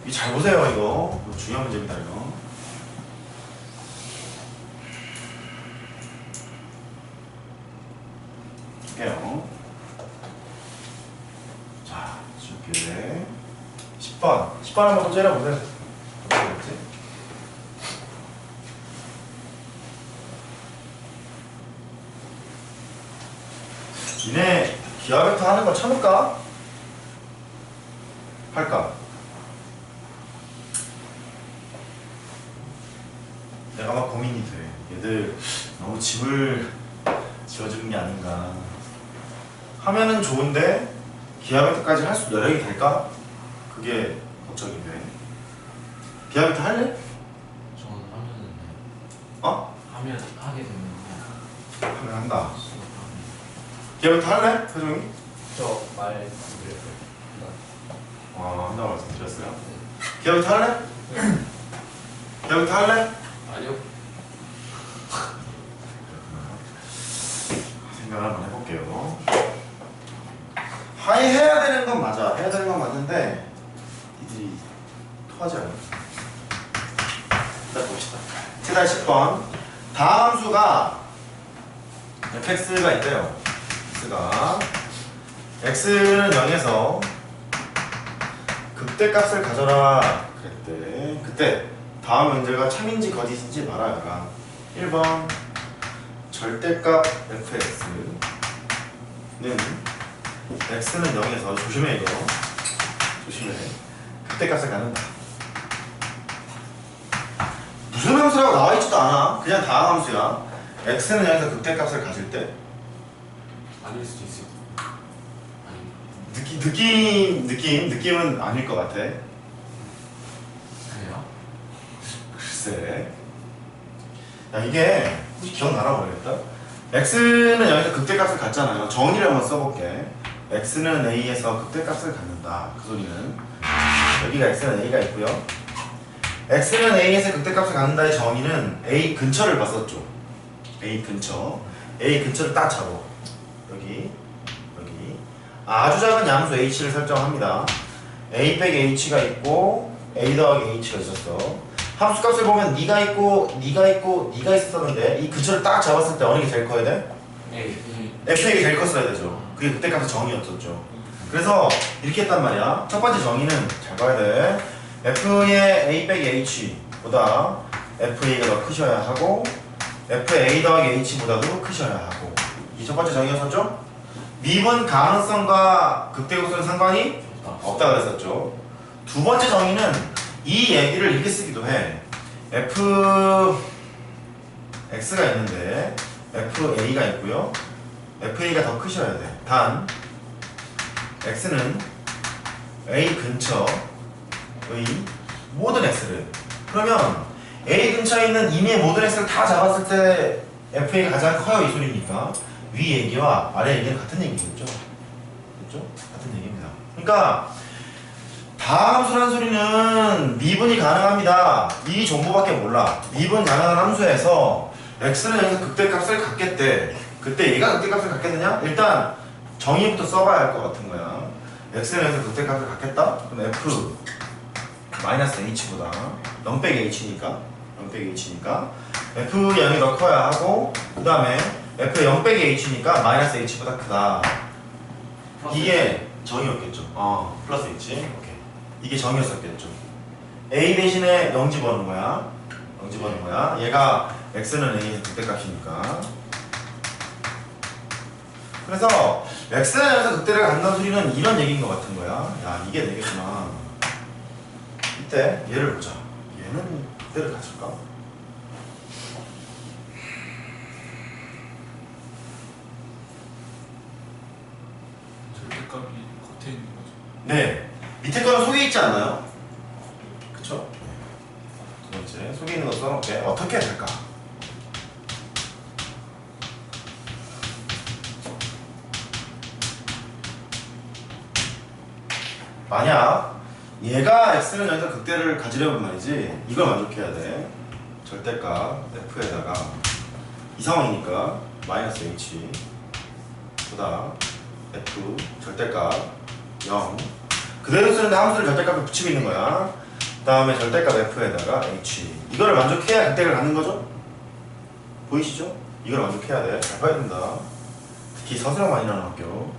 이 잘 보세요 이거. 이거 중요한 문제입니다 이거. 할게요. 자, 줄게. 10번. 10번 한번 더 째려보세요. 어떻게 됐지? 니네 기하 벡터 하는 거 참을까? 할까? 내가 막 고민이 돼. 얘들 너무 집을 지어주는 게 아닌가. 하면은 좋은데 기하 벡터까지 할 수 여력이 될까? 그게 걱정이 돼. 기하 벡터 할래? 저는 하면은 어? 하면 하게 되면 하면 한다. 기하 벡터 할래? 표정이? 저말 한다고 말씀드렸어요. 기하 벡터 할래? 기하 벡터 할래? 아니요. 생각을 한번 해볼게요. 하이 해야 되는 건 맞아. 해야 되는 건 맞는데 이들이 토하지 않아. 일단 봅시다. 최다 10번. 다음 함수가 fx가 있대요. x가 x는 0에서 극대값을 가져라 그랬대. 그때 다음 문제가 참인지 거짓인지 말아라. 1번 절대값 fx는 x는 0에서 조심해 이거. 조심해. 극대값을 갖는다. 무슨 함수라고 나와있지도 않아. 그냥 다음 함수야. x는 0에서 극대값을 가질 때 아닐 수도 있어요. 아니. 느낌은 아닐 것 같아. 그래요? 글쎄. 야, 이게 기억나나 모르겠다. x는 여기서 극대값을 갖잖아요. 정의를 한번 써볼게. x는 a에서 극대값을 갖는다. 그 소리는 여기가 x는 a가 있고요. x는 a에서 극대값을 갖는다의 정의는 a 근처를 봤었죠. a 근처를 딱 잡아. 여기 아주 작은 양수 h를 설정합니다. a 빼기 h가 있고 a 더하기 h가 있었어. 함수값을 보면 니가 있고 니가 있었는데 이 근처를 딱 잡았을 때 어느 게 제일 커야 돼? A. fx가 제일 컸어야 되죠. 그게 그때값의 정의였었죠. 그래서 이렇게 했단 말이야. 첫 번째 정의는 잘 봐야 돼. f의 a 빼기 h보다 fa가 더 크셔야 하고 fa 더하기 h보다도 크셔야 하고, 이 첫 번째 정의였었죠. 미분 가능성과 극대극소는 상관이 없다 그랬었죠. 두 번째 정의는 이 얘기를 이렇게 쓰기도 해. fx가 있는데 fa가 있고요. fa가 더 크셔야 돼. 단 x는 a 근처의 모든 x를, 그러면 a 근처에 있는 이미의 모든 x를 다 잡았을 때 fa가 가장 커요, 이 소리니까 위 얘기와 아래 얘기는 같은 얘기겠죠. 그렇죠? 같은 얘기입니다. 그러니까 다함수라는 소리는 미분이 가능합니다. 이 정보밖에 몰라. 미분 가능한 함수에서 x는 여기서 극대값을 갖겠대. 그때 얘가 극대값을 갖겠느냐? 일단 정의부터 써봐야 할 것 같은 거야. x는 여기서 극대값을 갖겠다? 그럼 f 마이너스 h보다 0 빼기 h니까 f 0이 더 커야 하고, 그 다음에 f 0 빼기 h니까 마이너스 h보다 크다. 이게 정의였겠죠. 플러스 h. 오케이. 이게 정의였었겠죠. a 대신에 0 집어넣는 거야. 얘가 x는 a에서 극대값이니까. 그래서 x는 a에서 극대를 갖는다는 소리는 이런 얘기인 것 같은 거야. 야, 이게 되겠구나. 이때 얘를 보자. 얘는 극대를 가질까? 절대값이 겉에 있는 거죠. 네. 밑에 거는 속에 있지 않나요? 그쵸? 두 번째, 속에 있는 거 써놓을게. 어떻게 될까? 만약 얘가 x는 여기서 극대를 가지려면 말이지, 이걸 만족해야 돼. 절대값 f에다가 이 상황이니까 마이너스 h 보다 f 절대값 0 그대로 쓰는데 함수를 절대값에 붙이고 있는 거야. 그 다음에 절대값 f에다가 h, 이거를 만족해야 극대를 갖는 거죠? 보이시죠? 이걸 만족해야 돼. 잘 봐야 된다. 특히 서술형 많이 나오는 학교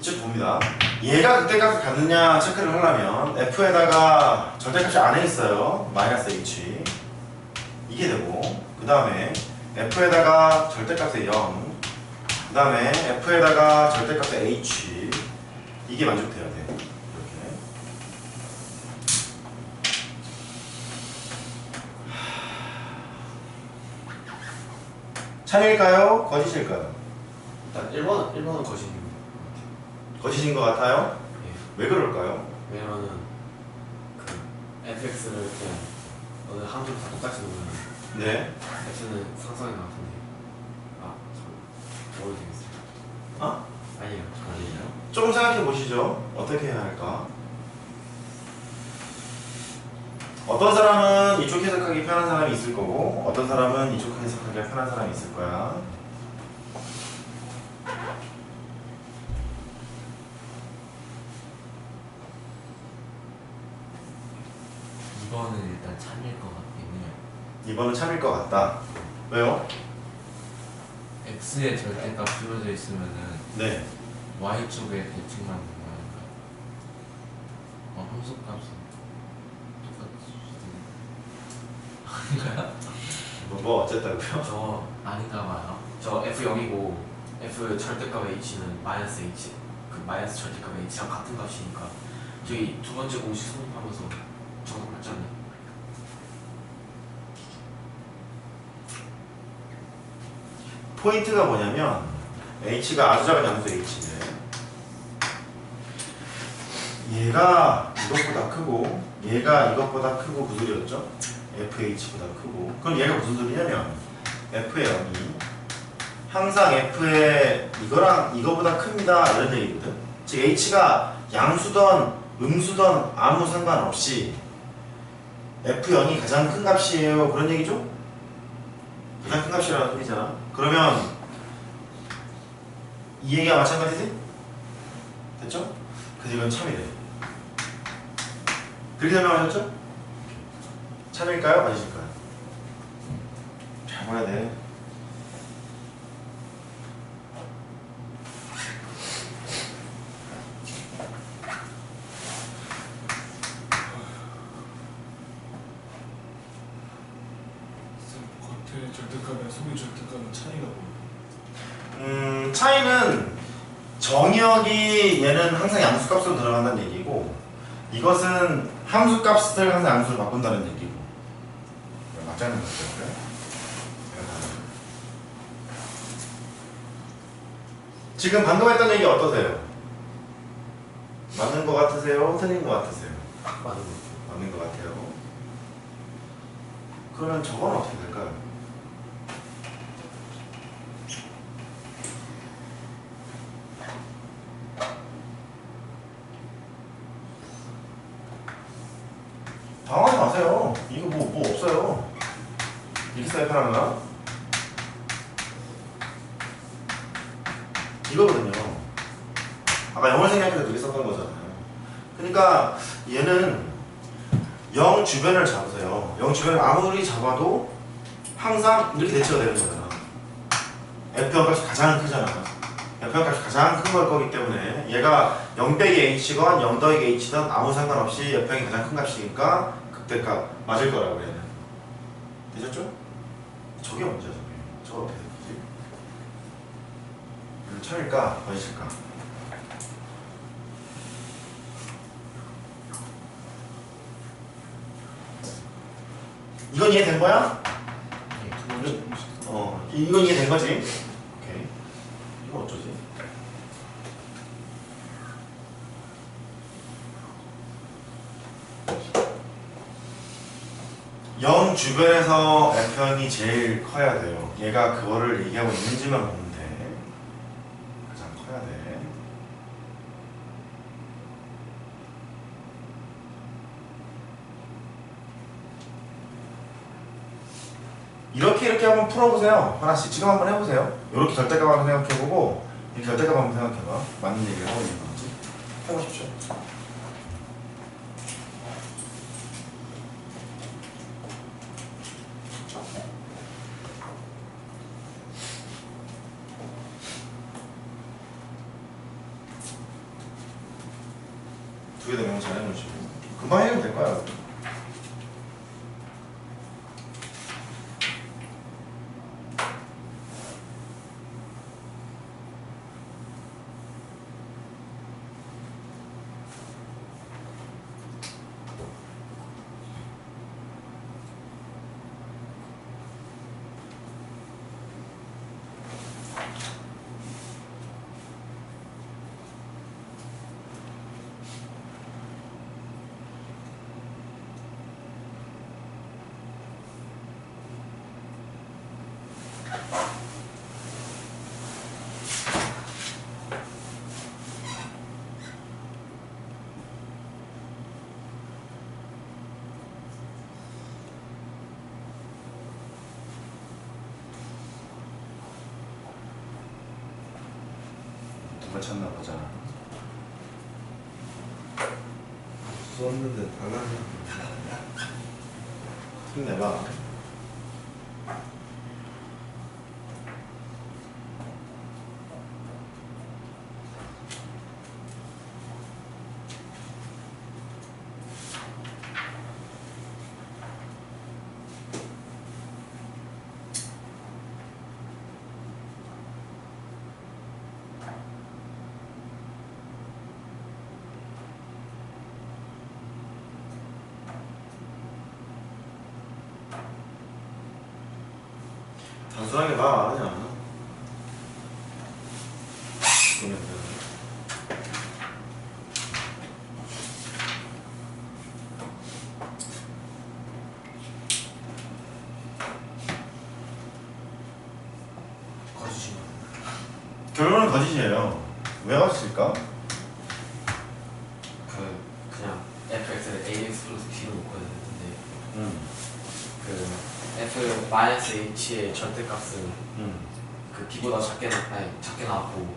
이쪽 봅니다. 얘가 극대값을 갖느냐 체크를 하려면 f에다가 절대값이 안에 있어요. 마이너스 h 이게 되고, 그 다음에 f에다가 절대값의 0, 그 다음에 f에다가 절대값의 h, 이게 만족돼야 돼. 이렇게. 참일까요? 거짓일까요? 일단 1번은 거짓입니다. 거짓인 것 같아요? 예. 왜 그럴까요? 왜냐면은 그 fx를 그냥 어느 함수를 다 똑같이 놓으면 네. x는 상성이 나왔는데 모르겠어요. 아니에요. 아니에요. 조금 생각해 보시죠. 어떻게 해야 할까? 어떤 사람은 이쪽 해석하기 편한 사람이 있을 거고, 어떤 사람은 이쪽 해석하기 편한 사람이 있을 거야. 이거는 일단 참일 것 같긴 해요. 2번은 참일 것 같다. 왜요? x의 절대값 주어져 있으면은 네. y쪽에 대칭만 있는 거니까. 함수값은 똑같이 아닌가요? 뭐 어쨌다고요? 저 아닌가 봐요. 저 f0이고 f 절대값의 h는 마이너스 h, 그 마이너스 절대값의 h랑 같은 값이니까 저희 두 번째 공식 성립하면서 정답 맞잖아요. 포인트가 뭐냐면 h가 아주 작은 양수 h네. 얘가 이것보다 크고 얘가 이것보다 크고 그 소리였죠? fh보다 크고. 그럼 얘가 무슨 소리냐면 f의 0이 항상 f의 이거랑 이거보다 큽니다 이런 얘기거든. 즉 h가 양수던 음수던 아무 상관없이 f0이 가장 큰 값이에요 그런 얘기죠? 가장 큰 값이라는 소리잖아. 그러면 이 얘기가 마찬가지지? 됐죠? 그래서 이건 참이래. 그렇게 설명하셨죠? 참일까요? 맞으실까요? 잘 봐야 돼. 겉의 절대값이랑 속의 절대값은 차이가 뭐예요? 차이는 정의역이 얘는 항상 양수값으로 들어간다는 얘기고 이것은 함수값을 항상 양수로 바꾼다는 얘기고 맞자는 거죠. 지금 방금 했던 얘기 어떠세요? 맞는 거 같으세요? 틀린 거 같으세요? 맞는 거 같아요. 그러면 저건 어떻게 될까요? 당황하지 마세요. 이거 뭐 없어요. 이렇게 써야 편한가? 이거거든요. 아까 영을 생략해서 이렇게 썼던 거잖아요. 그러니까 얘는 0 주변을 잡으세요. 0 주변을 아무리 잡아도 항상 이렇게 대처가 되는 거잖아. F0 값이 가장 크잖아. F0 값이 가장 큰 걸 거기 때문에 얘가 0 빼기 H건 0 더하기 H든 아무 상관없이 F0이 가장 큰 값이니까 극대값 맞을 거라고 얘는. 되셨죠? 저게 문제야 저게. 저걸 어떻게 생각하지? 참일까? 맞으실까? 이건 이해된 거야? 이건 이해된 거지? 오케이. 이거 어쩌지? 영 주변에서 F형이 제일 커야 돼요. 얘가 그거를 얘기하고 있는지만 보면 돼. 가장 커야 돼. 이렇게 한번 풀어보세요. 하나씩 지금 한번 해보세요. 이렇게 절대값 한번 생각해보고 이렇게 절대값 한번 생각해봐. 맞는 얘기를 하고 있는 건지 해보십시오. 두 개 다 명시 잘 해놓으시고 금방 해도 될 거야. 누가 찾나 보자. 썼는데 달라져. 힘내봐. 단순하게 봐. 그냥 거짓이에요. 왜 거짓일까? 그냥 fx를 ax 플러스 b로 놓고 했는데 그 f 마이너스 h의 절대값은 그 b보다 작게 나왔고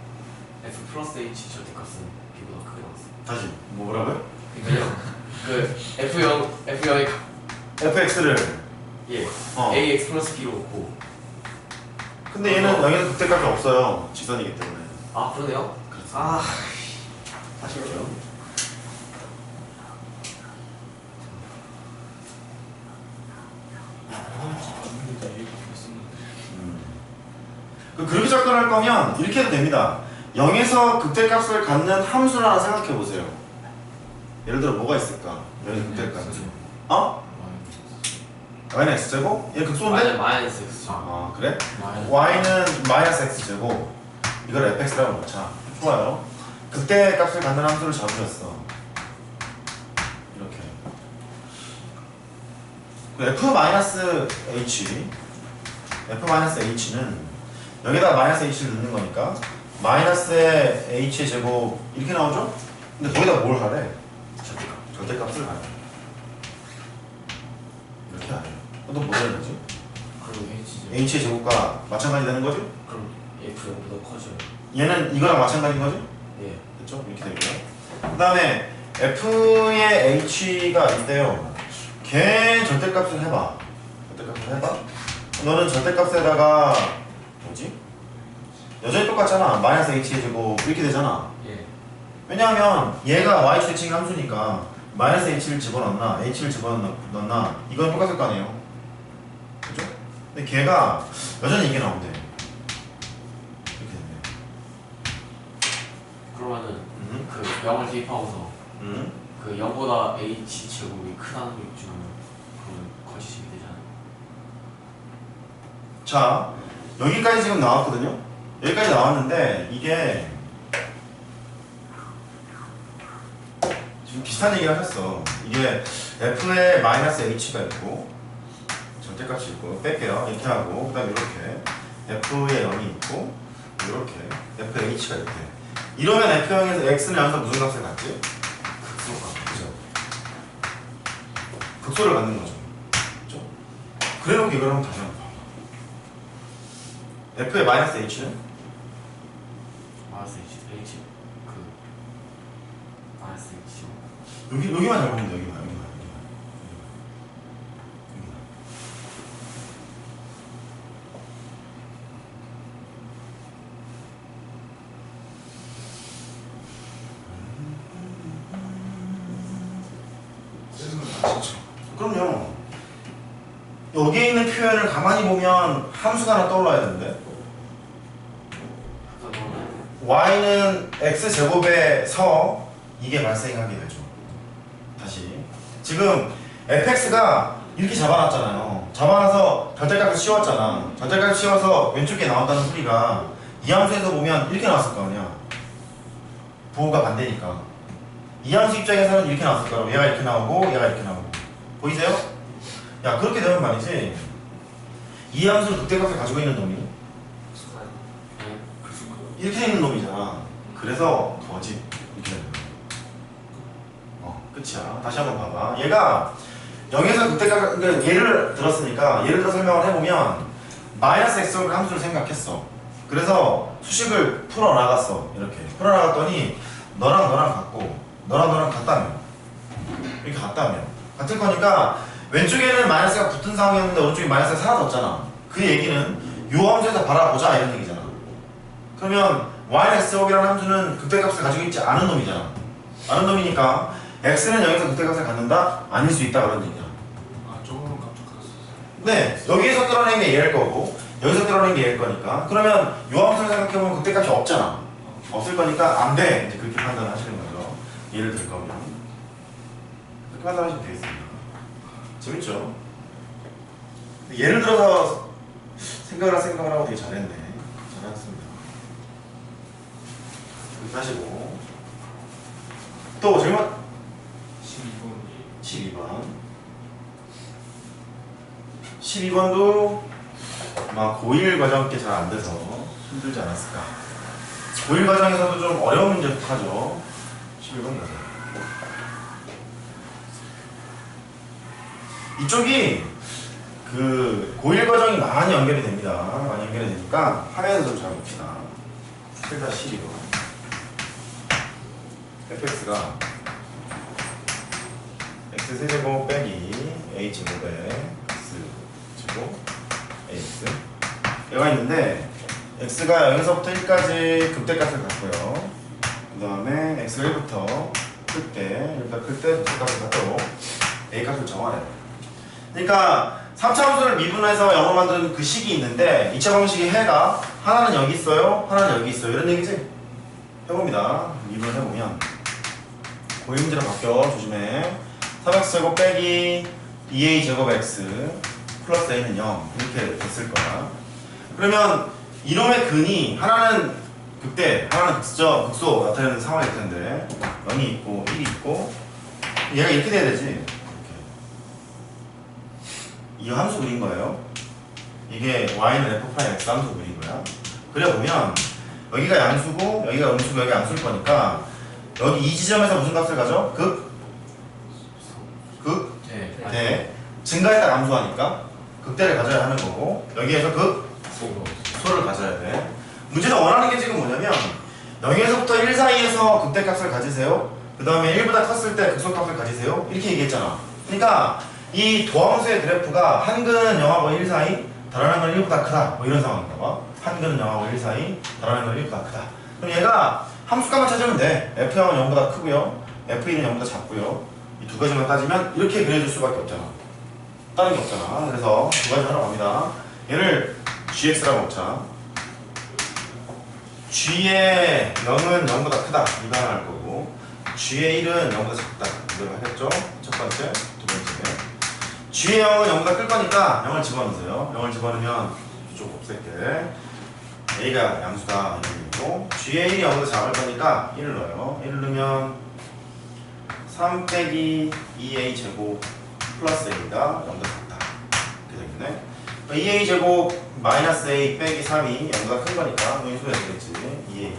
f 플러스 h 절대값은 b보다 크게 나왔어. 다시 뭐라고요? 그러니까요 그 f0의 fx를 예 어. ax 플러스 b로 놓고. 근데 얘는 여기서 극대값이 없어요. 지선이기 때문에. 아 그러네요. 그렇습니다. 아 아쉽죠? 봤는데 다 얘기가 됐었는데. 그렇게 접근할 거면 이렇게 해도 됩니다. 0에서 극대값을 갖는 함수를 하나 생각해 보세요. 예를 들어 뭐가 있을까? 여기 극대값. 어? y는 x제곱? 얘 극소인데? 마이너스 x. 아 그래? 마이너스. y는 마이너스 x제곱. 이걸 fx라고 놓자. 좋아요. 극대값을 갖는 함수를 잡으셨어. 이렇게. 그 f-h는 여기다 마이너스 h를 넣는 거니까 마이너스의 h의 제곱 이렇게 나오죠? 근데 거기다 뭘 하래? 절대값을 하래. 이렇게 하래. 또 뭐 되는 거지? 그럼 h죠. h의 제곱과 마찬가지 되는 거지? 그럼 f0보다 커져요. 얘는 이거랑 마찬가지인 거지? 예. 됐죠? 이렇게 되고요. 그 다음에 f의 h가 있대요. 걔 절대값을 해봐. 절대값을 해봐. 너는 절대값에다가 뭐지? 여전히 똑같잖아. 마이너스 h의 제곱 이렇게 되잖아. 예. 왜냐하면 얘가 y 최칭 함수니까 마이너스 h를 집어넣나 h를 집어넣나 이건 똑같을 거 아니에요. 그죠? 근데 걔가 여전히 이게 나온대. 이렇게 됐네. 그러면은 그 0을 대입하고서 음. 그 0보다 h 제곱이 크다는 걸 주면 그러면 거짓이 되잖아요. 자, 여기까지 지금 나왔거든요. 여기까지 나왔는데 이게 지금 비슷한 얘기를 하셨어. 이게 f에 마이너스 h가 있고 절대값이 있고 뺄게요. 이렇게 하고 그 다음에 이렇게 f에 0이 있고 이렇게 f에 h가 있대. 이러면 f형에서 x는 항상 무슨 값을 갖지? 극소값. 그죠? 극소를 갖는 거죠. 그죠? 그래놓고 이걸 한번 다시 한번 봐봐. f의 마이너스 h는? 마이너스 h 그 마이너스 h죠. 여기만 잘 보면 돼. 여기만. 그럼요. 여기에 있는 표현을 가만히 보면 함수가 하나 떠올라야 되는데 y는 x제곱에서 이게 발생하게 되죠. 다시 지금 fx가 이렇게 잡아놨잖아요. 잡아놔서 절대값을 씌웠잖아. 절대값을 씌워서 왼쪽에 나왔다는 소리가 이 함수에서 보면 이렇게 나왔을 거 아니야. 부호가 반대니까 이 함수 입장에서는 이렇게 나왔을 거라고. 얘가 이렇게 나오고 얘가 이렇게 나오고 보이세요? 야 그렇게 되면 말이지 이 함수를 극대값을 가지고 있는 놈이 예. 극소값. 이렇게 있는 놈이잖아. 그래서 거짓 이렇게 되는 거야. 끝이야. 다시 한번 봐봐. 얘가 0에서 극대값 그러니까 예를 들었으니까 예를 들어 설명을 해보면 마이너스 x를 함수를 생각했어. 그래서 수식을 풀어나갔어. 이렇게 풀어나갔더니 너랑 너랑 같고 너랑 너랑 같다며 이렇게 같다며 같을 거니까 왼쪽에는 마이너스가 붙은 상황이었는데 오른쪽에 마이너스가 사라졌잖아. 그 얘기는 요 함수에서 바라보자 이런 얘기잖아. 그러면 y는 x제곱이라는 함수는 극대값을 가지고 있지 않은 놈이잖아. 않은 놈이니까 x는 여기서 극대값을 갖는다? 아닐 수 있다 그런 얘기야. 아 조금은 깜짝했어. 네, 여기에서 끌어낸 게 얘일 거고 여기서 끌어낸 게 얘일 거니까 그러면 요 함수를 생각해보면 극대값이 없잖아. 없을 거니까 안 돼. 이제 그렇게 판단을 하시는 거죠. 예를 들 거면 그렇게 판단하시면 되겠습니다. 재밌죠? 예를 들어서 생각을 하고 되게 잘했네. 잘했습니다. 이렇게 하시고 또 질문 12번. 12번도 아마 고1 과정 때 잘 안 돼서 힘들지 않았을까. 고1 과정에서도 좀 어려운 문제 하죠. 11번 가자. 이쪽이 그 고1 과정이 많이 연결이 됩니다. 많이 연결이 되니까 화면에서 좀 잘 봅시다. 7-12번 fx가 x세제곱 빼기 a제곱에 x제곱 ax 얘가 있는데 x가 0에서부터 1까지 극대값을 갖고요. 그 다음에 x가 1부터 클때 여기다 클때 극대값을 갖도록 a 값을 정하래요. 그러니까 3차 함수를 미분해서 0으로 만드는 그 식이 있는데 2차 방식의 해가 하나는 여기 있어요, 하나는 여기 있어요. 이런 얘기지? 해봅니다. 미분을 해보면 고일 문제로 바뀌어. 조심해. 3x제곱 빼기 2a제곱 x 플러스 a는 0 이렇게 됐을 거야. 그러면 이놈의 근이 하나는 극대, 하나는 극소 나타내는 상황일 텐데 0이 있고 1이 있고 얘가 이렇게 돼야 되지. 이렇게. 이 함수 그린 거예요. 이게 y는 f' x 함수 그린 거야. 그려보면 여기가 양수고 여기가 음수고 여기가 양수일 거니까 여기 이 지점에서 무슨 값을 가져? 대. 증가했다 감소하니까 극대를 가져야 하는 거고 여기에서 소를 가져야 돼. 문제는 원하는 게 지금 뭐냐면 0에서부터 1 사이에서 극대값을 가지세요. 그 다음에 1보다 컸을 때 극소값을 가지세요. 이렇게 얘기했잖아. 그러니까 이 도함수의 그래프가 한 근은 0하고 1 사이, 다른 건 1보다 크다. 뭐 이런 상황인가 봐. 한 근은 0하고 1 사이, 다른 건 1보다 크다. 그럼 얘가 함수값만 찾으면 돼. f형은 0보다 크고요. f1은 0보다 작고요. 이 두 가지만 따지면 이렇게 그려줄 수밖에 없잖아. 다른 게 없잖아. 그래서 두 가지 하러 갑니다. 얘를 gx라고 놓자. g의 0은 0보다 크다. 이거 하나 할 거고 g의 1은 0보다 작다. 이걸 하겠죠? 첫 번째, 두 번째. g의 0은 0보다 클 거니까 0을 집어넣으세요. 0을 집어넣으면 이쪽 없앨게. a가 양수다. 이거 g의 1이 0보다 작을 거니까 1을 넣어요. 1을 넣으면 3 빼기 2a 제곱 플러스 a가 0보다 작다. 이렇게 되겠네. 2a 제곱 마이너스 a 빼기 3이 0보다 큰 거니까 인수해야 되겠지. 2a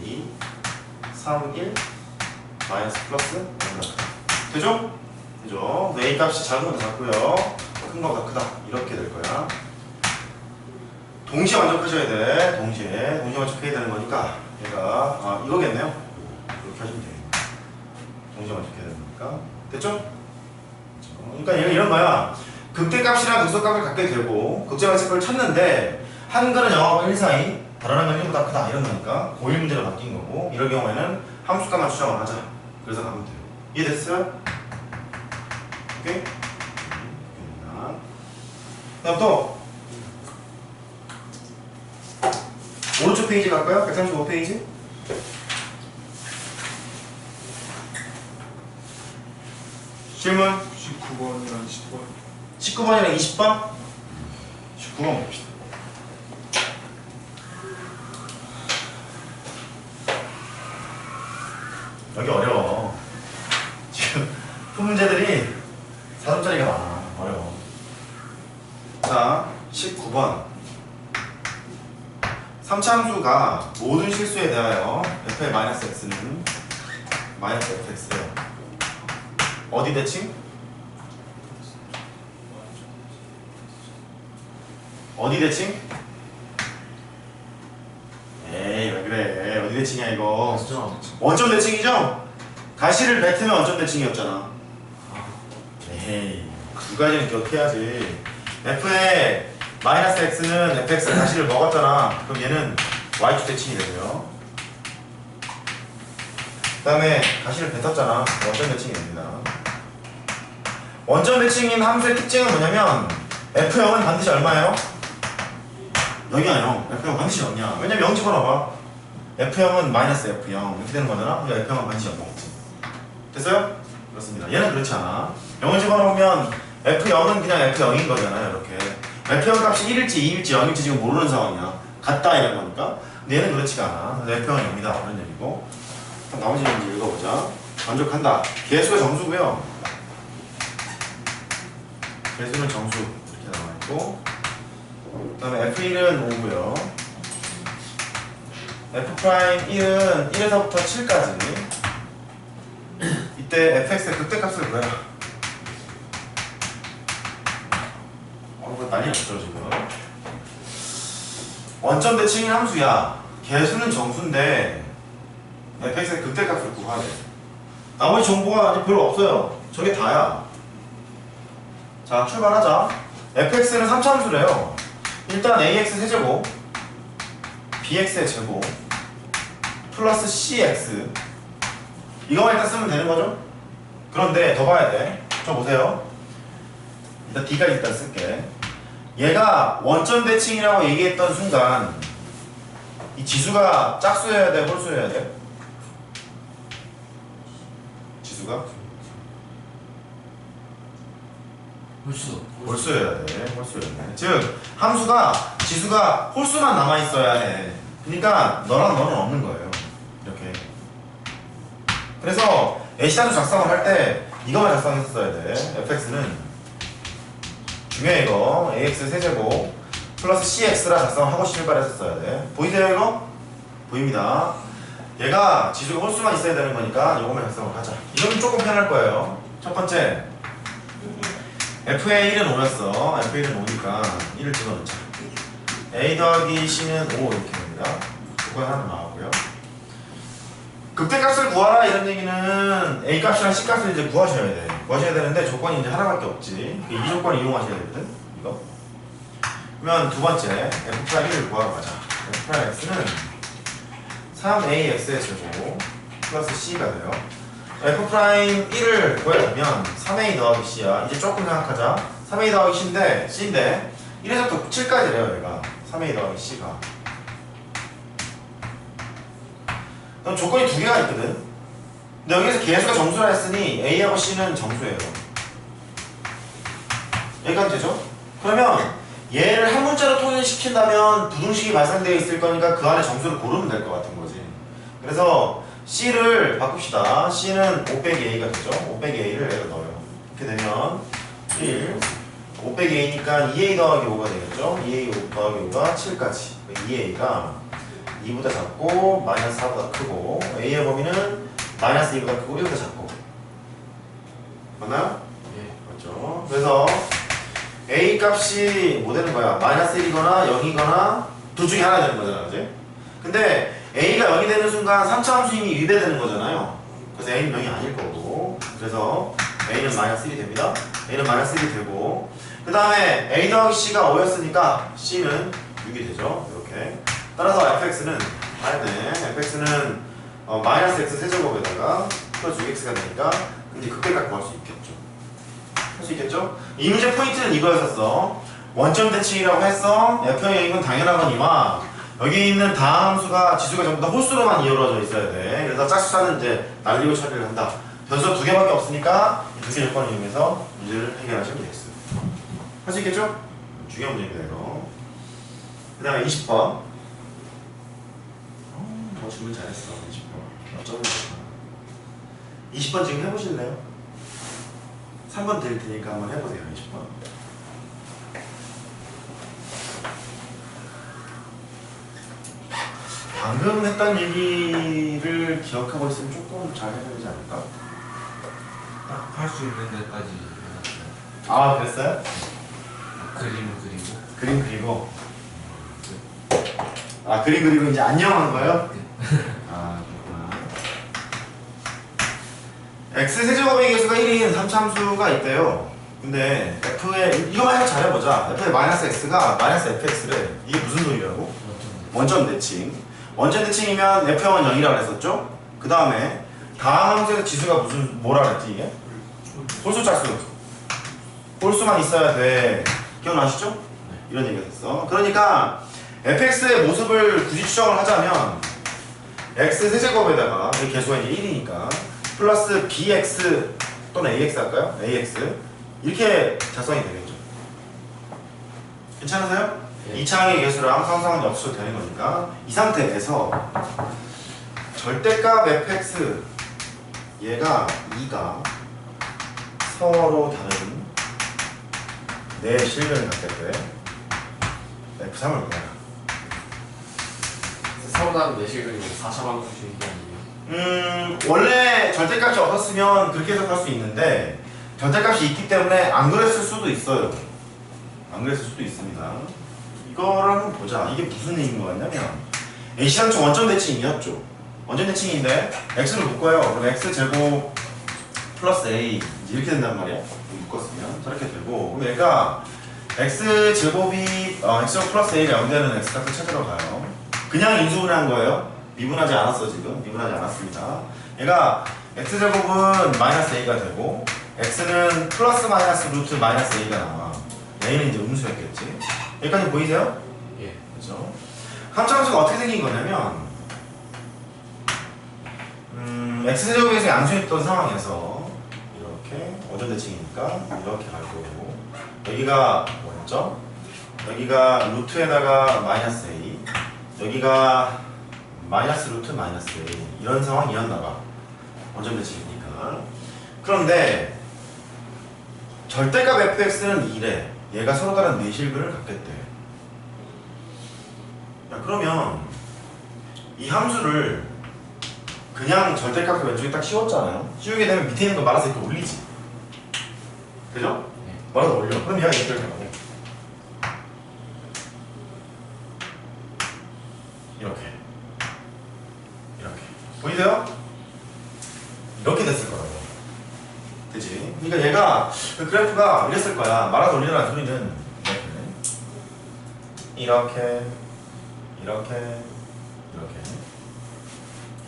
2 3 1 마이너스 플러스 0보다 크다. 되죠? 되죠? a 값이 작은 거보다 작고요. 큰 거보다 크다. 이렇게 될 거야. 동시에 만족하셔야 돼. 동시에 만족해야 되는 거니까 얘가 이거겠네요. 이렇게 하시면 돼요. 동시에 만족해야 되는 거니까. 됐죠? 그러니까 얘가 이런 거야. 극대값이랑 극소값을 갖게 되고 극제방식을 찾는데 한 근은 0하고 1 사이, 다른 건 1보다 크다 이런 거니까 고1 문제로 바뀐 거고 이럴 경우에는 함수값만 추정을 하자. 그래서 가면 돼요. 이해됐어요? 오케이? 그다음 또 오른쪽 페이지 갈까요? 135페이지? 질문 19번이랑 20번 19번이랑 20번? 19번 봅시다. 여기 어려워. 지금 푼 문제들이 4점짜리가 많아. 어려워. 자, 19번. 3차 함수가 모든 실수에 대하여 f의 마이너스 x는 마이너스 fx래요. 어디 대칭? 어디 대칭? 에이 왜 그래. 어디 대칭이야 이거. 원점 대칭이죠? 가시를 뱉으면 원점 대칭이었잖아. 에이 두 가지는 기억해야지. f의 마이너스 x는 fx 가시를 먹었잖아. 그럼 얘는 y축 대칭이 되고요. 그 다음에 가시를 뱉었잖아. 원점 대칭이 됩니다. 원점 대칭인 함수의 특징은 뭐냐면 f형은 반드시 얼마예요? 0이야 0. f형 반드시 0이야. 왜냐면 0 집어넣어봐. f형은 마이너스 f0 이렇게 되는 거잖아. 그러니까 f형은 반드시 0 먹지. 됐어요? 그렇습니다. 얘는 그렇지 않아. 0을 집어넣으면 f0은 그냥 f0인 거잖아요. 이렇게 f형 값이 1일지 2일지 0일지 지금 모르는 상황이야. 같다 이런 거니까. 근데 얘는 그렇지가 않아. 그래서 f형은 0이다 그런 얘기고. 나머지 문제 읽어보자. 만족한다. 개수가 정수고요. 개수는 정수 이렇게 나와있고 그 다음에 f1은 5고요 F'1은 1에서부터 7까지 이때 fx의 극대값을 구해라. 뭐 난리 났죠 지금. 원점 대칭인 함수야. 개수는 정수인데 fx의 극대값을 구하래. 나머지 정보가 아직 별로 없어요. 저게 다야. 자 출발하자. fx는 3차함수래요. 일단 ax 세제곱 bx의 제곱 플러스 cx 이거만 일단 쓰면 되는 거죠? 그런데 더 봐야 돼. 저 보세요. 일단 d까지 일단 쓸게. 얘가 원점 대칭이라고 얘기했던 순간 이 지수가 짝수여야 돼? 홀수여야 돼? 지수가? 홀수. 홀수여야 돼. 홀수여야 돼. 즉 함수가 지수가 홀수만 남아있어야 해. 그러니까 너랑 너는 없는 거예요. 이렇게. 그래서 A시타도 작성을 할 때 이거만 작성했어야 돼. fx는 중요해 이거. ax 세제곱 플러스 cx라 작성하고 실발했었어야 돼. 보이세요 이거? 보입니다. 얘가 지수가 홀수만 있어야 되는 거니까 이거만 작성을 하자. 이건 조금 편할 거예요. 첫 번째 f의 1은 5였어. f의 1은 5니까 1을 집어넣자. a 더하기 c는 5 이렇게 됩니다. 그거 하나 나왔고요. 극대값을 구하라 이런 얘기는 a 값이랑 c 값을 이제 구하셔야 돼. 구하셔야 되는데 조건이 이제 하나밖에 없지. 이 조건을 이용하셔야 되거든. 이거. 그러면 두 번째 f'1을 구하러 가자. f'x는 3ax의 제곱 플러스 c가 돼요. f'1을 구하려면 3a 더하기 c야. 이제 조금 생각하자. 3a 더하기 c인데 1에서부터 7까지래요 얘가. 3a 더하기 c가. 그럼 조건이 두 개가 있거든. 근데 여기서 개수가 정수라 했으니 A하고 C는 정수예요. 여기까지 되죠? 그러면 얘를 한 문자로 통일시킨다면 부등식이 발생되어 있을 거니까 그 안에 정수를 고르면 될 것 같은 거지. 그래서 C를 바꿉시다. C는 5 빼기 A가 되죠? 5 빼기 A를 여기다 넣어요. 이렇게 되면 1 5 빼기 A니까 2A 더하기 5가 되겠죠? 2A 더하기 5가 7까지. 2A가 2보다 작고 마이너스 4보다 크고 A의 범위는 마이너스 2보다 크고 1보다 작고 맞나요? 예. 그렇죠. 그래서 A 값이 뭐 되는 거야? 마이너스 1이거나 0이거나 둘 중에 하나 되는 거잖아, 그지? 근데 A가 0이 되는 순간 3차 함수 이미 위배되는 거잖아요. 그래서 A는 0이 아닐 거고 그래서 A는 마이너스 1이 됩니다. A는 마이너스 1이 되고 그 다음에 A 더하기 C가 5였으니까 C는 6이 되죠. 이렇게 따라서 fx는 fx는 마이너스 x 세제곱에다가 플러스 6x가 되니까 이제 극대값 구할 수 있겠죠. 할 수 있겠죠? 이 문제 포인트는 이거였었어. 원점 대칭이라고 했어. f의 이건 당연하거니와 여기 있는 다음 함수가 지수가 전부 다 홀수로만 이루어져 있어야 돼. 그래서 짝수차는 이제 날리고 처리를 한다. 변수가 두 개밖에 없으니까 이 두 개 조건을 이용해서 문제를 해결하시면 되겠어요. 할 수 있겠죠? 중요한 문제입니다 이거. 그 다음에 20번. 질문 잘했어. 20번. 어쩌면 20번 지금 해보실래요? 3번 드릴 테니까 한번 해보세요. 20번. 방금 했던 얘기를 기억하고 있으면 조금 잘 해야 되지 않을까? 딱 할 수 있는 데까지. 아, 그랬어요? 그림 그리고. 그림 그리고. 아, 그림 그리고 이제 안녕한 거예요? 아, 그렇구나. x 세제곱의 개수가 1인 3차함수가 있대요. 근데 f의 이거만 해서 잘해보자. f의 마이너스 x가 마이너스 fx래. 이게 무슨 소리라고? 원점 대칭. 원점 대칭이면 f형은 0이라고 했었죠? 그 다음에 다음 함수에서 지수가 뭐라 그랬지 이게? 홀수 짝수. 홀수만 있어야 돼. 기억나시죠? 이런 얘기가 됐어. 그러니까 fx의 모습을 굳이 추정을 하자면 x 세제곱에다가 이 개수가 이제 1이니까 플러스 bx 또는 ax 할까요? ax 이렇게 작성이 되겠죠. 괜찮으세요? 예. 2차항의 개수랑 상상은 없어도 되는 거니까 이 상태에서 절대값 fx 얘가 2가 서로 다른 내 실근을 갖게 돼 f3을 구해라. 서로 다른 내실근이 4차 방정식이 아니에요. 원래 절대값이 없었으면 그렇게 해석할 수 있는데 절대값이 있기 때문에 안 그랬을 수도 있어요. 안 그랬을 수도 있습니다. 이거를 한번 보자. 이게 무슨 얘기인 것 같냐면 A시장초 원점 대칭이었죠. 원점 대칭인데 x를 묶어요. 그럼 x제곱 플러스 a 이제 이렇게 된단 말이야. 묶었으면 저렇게 되고 그럼 얘가 x제곱이 x제곱 플러스 a가 0되는 x값을 찾으러 가요. 그냥 인수분해한 거예요. 미분하지 않았어 지금. 미분하지 않았습니다. 얘가 x제곱은 마이너스 a가 되고 x는 플러스 마이너스 루트 마이너스 a가 나와. a는 이제 음수였겠지. 여기까지 보이세요? 예. 그렇죠? 함수함수가 어떻게 생긴 거냐면 x제곱에서 양수했던 상황에서 이렇게 원점 대칭이니까 이렇게 갈 거고 여기가 뭐였죠? 여기가 루트에다가 마이너스 a 여기가 마이너스 루트 마이너스 a 이런 상황이었나 봐. 원점 대칭이니까. 그런데 절대값 fx는 2래. 얘가 서로 다른 내실근을 갖겠대. 야, 그러면 이 함수를 그냥 절대값을 왼쪽에 딱 씌웠잖아요. 씌우게 되면 밑에 있는 거 말아서 이렇게 올리지. 그죠? 네. 말아서 올려. 그럼 얘가 이렇게 되고 이렇게 보이세요? 이렇게 됐을 거라고. 그치? 그러니까 얘가 그 그래프가 이랬을 거야. 말아서 올리라는 소리는 이렇게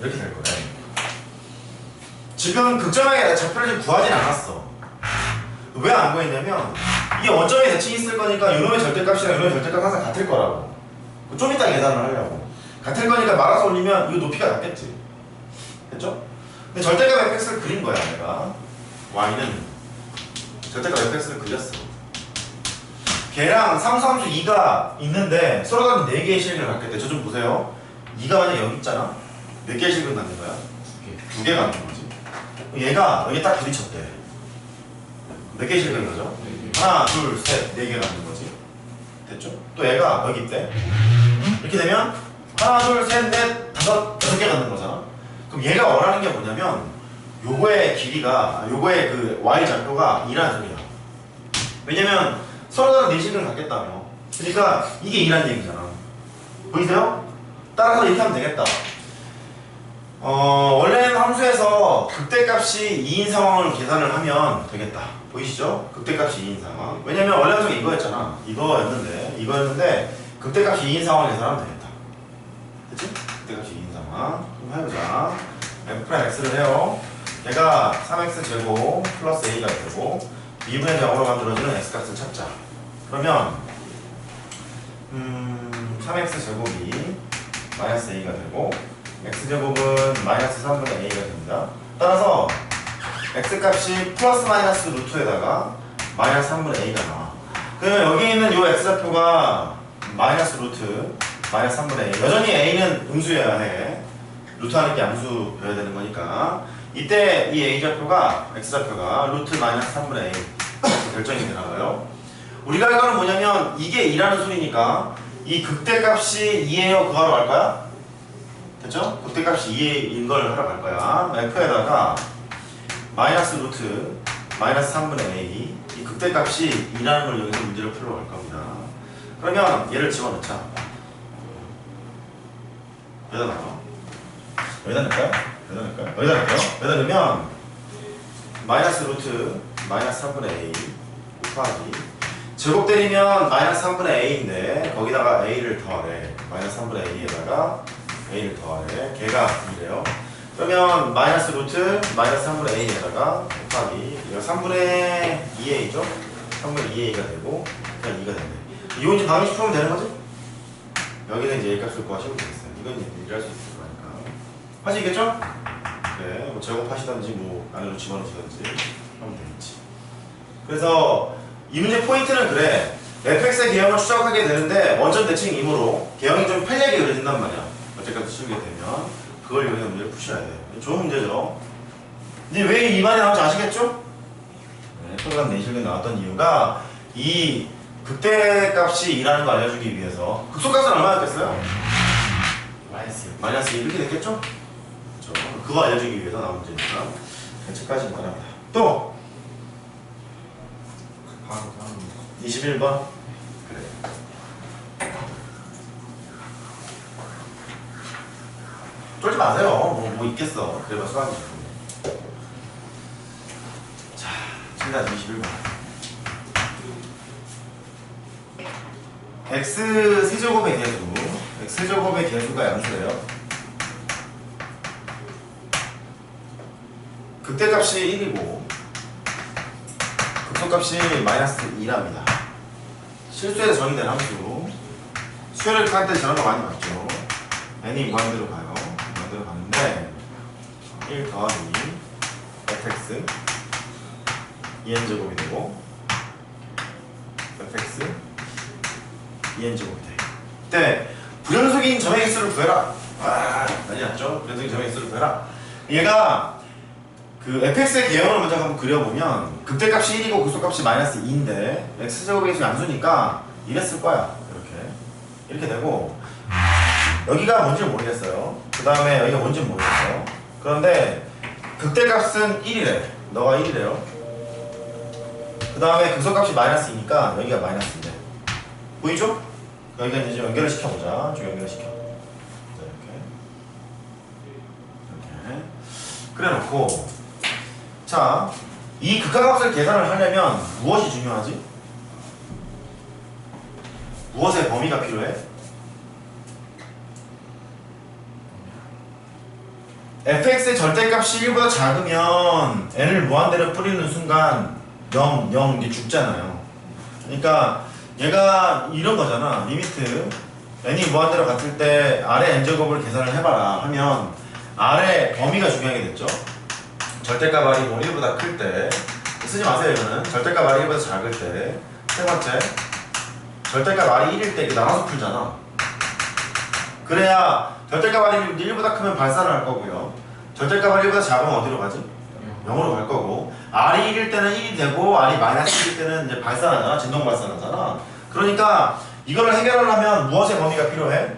될 거야. 지금 극점하게 좌표를 지금 구하진 않았어. 왜 안 구했냐면 이게 원점에 대칭이 있을 거니까 요놈의 절대값이랑 요놈의 절대값 항상 같을 거라고. 좀 이따 계산을 하려고. 같을 거니까 말아서 올리면 이 높이가 같겠지. 됐죠? 근데 절대값 fx를 그린 거야 내가. y는 절대값 fx를 그렸어. 걔랑 상수함수 2가 있는데 서로 다른 4개의 실근을 갖겠대. 저 좀 보세요. 2가 만약 여기 있잖아. 몇 개의 실근 갖는 거야? 2개 갖는 거지. 얘가 여기 딱 부딪혔대. 몇 개의 실근 거죠? 하나, 둘, 셋, 4개 갖는 거지. 됐죠? 또 얘가 여기 있대. 이렇게 되면 하나, 둘, 셋, 넷, 다섯, 6개 갖는 거잖아. 그럼 얘가 원하는 게 뭐냐면 요거의 길이가 요거의 그 y 좌표가 2라는 소리야. 왜냐면 서로 다른 내식을 갖겠다며. 그러니까 이게 2라는 얘기잖아. 보이세요? 따라서 이렇게 하면 되겠다. 원래는 함수에서 극대값이 2인 상황을 계산을 하면 되겠다. 보이시죠? 극대값이 2인 상황. 왜냐면 원래 함수가 이거였는데 극대값이 2인 상황을 계산하면 되겠다. 그치? 극대값이 2인 상황. 그럼 해보자. f'랑 x를 해요. 얘가 3x 제곱 플러스 a가 되고 미분의 제곱으로 만들어지는 x값을 찾자. 그러면 3x 제곱이 마이너스 a가 되고 x제곱은 마이너스 3분의 a가 됩니다. 따라서 x값이 플러스 마이너스 루트에다가 마이너스 3분의 a가 나와. 그러면 여기 있는 이 x좌표가 마이너스 루트 마이너스 3분의 a. 여전히 a는 음수여야 해. 루트하는 게 양수여야 되는 거니까 이때 이 a좌표가 x좌표가 루트 마이너스 3분의 a 결정이 되나봐요. 우리가 할 거는 뭐냐면 이게 2라는 소리니까 이 극대값이 2예요 그거 하러 갈 거야? 됐죠? 극대값이 2인 걸 하러 갈 거야. f에다가 마이너스 루트 마이너스 3분의 a 이 극대값이 2라는 걸 여기서 문제를 풀러 갈 겁니다. 그러면 얘를 집어넣자. 여기다 넣어. 여기다 넣을까요? 여기다 넣으면 마이너스 루트 마이너스 3분의 a 곱하기 제곱 때리면 마이너스 3분의 a인데 거기다가 a를 더하래. 마이너스 3분의 a에다가 a를 더하래. 걔가 2래요. 그러면 마이너스 루트 마이너스 3분의 a에다가 곱하기 얘가 3분의 2a죠? 3분의 2a가 되고 그냥 2가 되네. 이거 이제 방정식 풀면 되는 거지? 여기는 이제 a 값을 구하시면 되겠어요. 이건 이제 일할 수 있을 거니까. 하시겠죠? 네, 뭐 제곱하시던지 뭐 안으로 집어넣으시던지 하면 되겠지. 그래서 이 문제 포인트는 그래. fx의 개형을 추적하게 되는데 원점 대칭이므로 개형이 좀 편리하게 그려진단 말이야. 어쨌든 치우게 되면 그걸 여기서 문제를 푸셔야 돼. 좋은 문제죠. 근데 왜 이 말이 나온지 아시겠죠? 네, 평간 내실근 나왔던 이유가 이 극대값이 2라는 거 알려주기 위해서 극소값은 얼마였겠어요? 마이너스 1 이렇게 됐겠죠? 그렇죠. 그거 알려주기 위해서 나온 문제니까 체크하시기 바랍니다. 또 바로 다음 21번. 그래. 쫄지 마세요. 뭐 있겠어. 그래봐 수학이죠. 자, 지금까지 21번. x 세제곱의 개수. x 세제곱의 개수가 양수예요. 극대값이 1이고 극소값이 마이너스 2랍니다. 실수에서 정의된 함수. 수열을 할 때 저런 거 많이 봤죠. n이 무한대로 가요. 무한대로 가는데 1 더하기 fx 2n제곱이 되고 fx 2n제곱이 돼. 이때 불연속인 점의 개수를 구해라. 와, 난리 났죠? 불연속인 점의 개수를 구해라. 얘가 그 fx의 개형을 먼저 한번 그려보면 극대값이 1이고 극소값이 마이너스 2인데 x제곱의 개수 양수니까 이랬을 거야. 이렇게 되고 여기가 뭔지 모르겠어요. 그 다음에 여기가 뭔지 모르겠어요. 그런데 극대값은 1이래. 너가 1이래요. 그 다음에 극소값이 마이너스 2니까 여기가 마이너스 2래. 보이죠? 여기가 이제 좀 연결을 시켜보자. 좀 연결시켜. 이렇게 그래놓고 자, 이 극한값을 계산을 하려면 무엇이 중요하지? 무엇의 범위가 필요해? fx의 절대값이 1보다 작으면 n을 무한대로 뿌리는 순간 0, 0 이게 죽잖아요. 그러니까 얘가 이런 거잖아. 리미트 n이 무한대로 같을 때 아래 n제곱을 계산을 해봐라 하면 아래 범위가 중요하게 됐죠. 절대값 r이 1보다 클 때 쓰지 마세요. 이거는 절대값 r이 1보다 작을 때. 세 번째 절대값 r이 1일 때 이렇게 나눠서 풀잖아. 그래야 절대값 r이 1보다 크면 발산을 할 거고요. 절대값 r이 1보다 작으면 어디로 가지? 0으로 갈 거고 r이 1일 때는 1이 되고 r이 마이너스 1일 때는 이제 발산하잖아. 진동 발산하잖아. 그러니까 이거를 해결하려면 무엇의 범위가 필요해?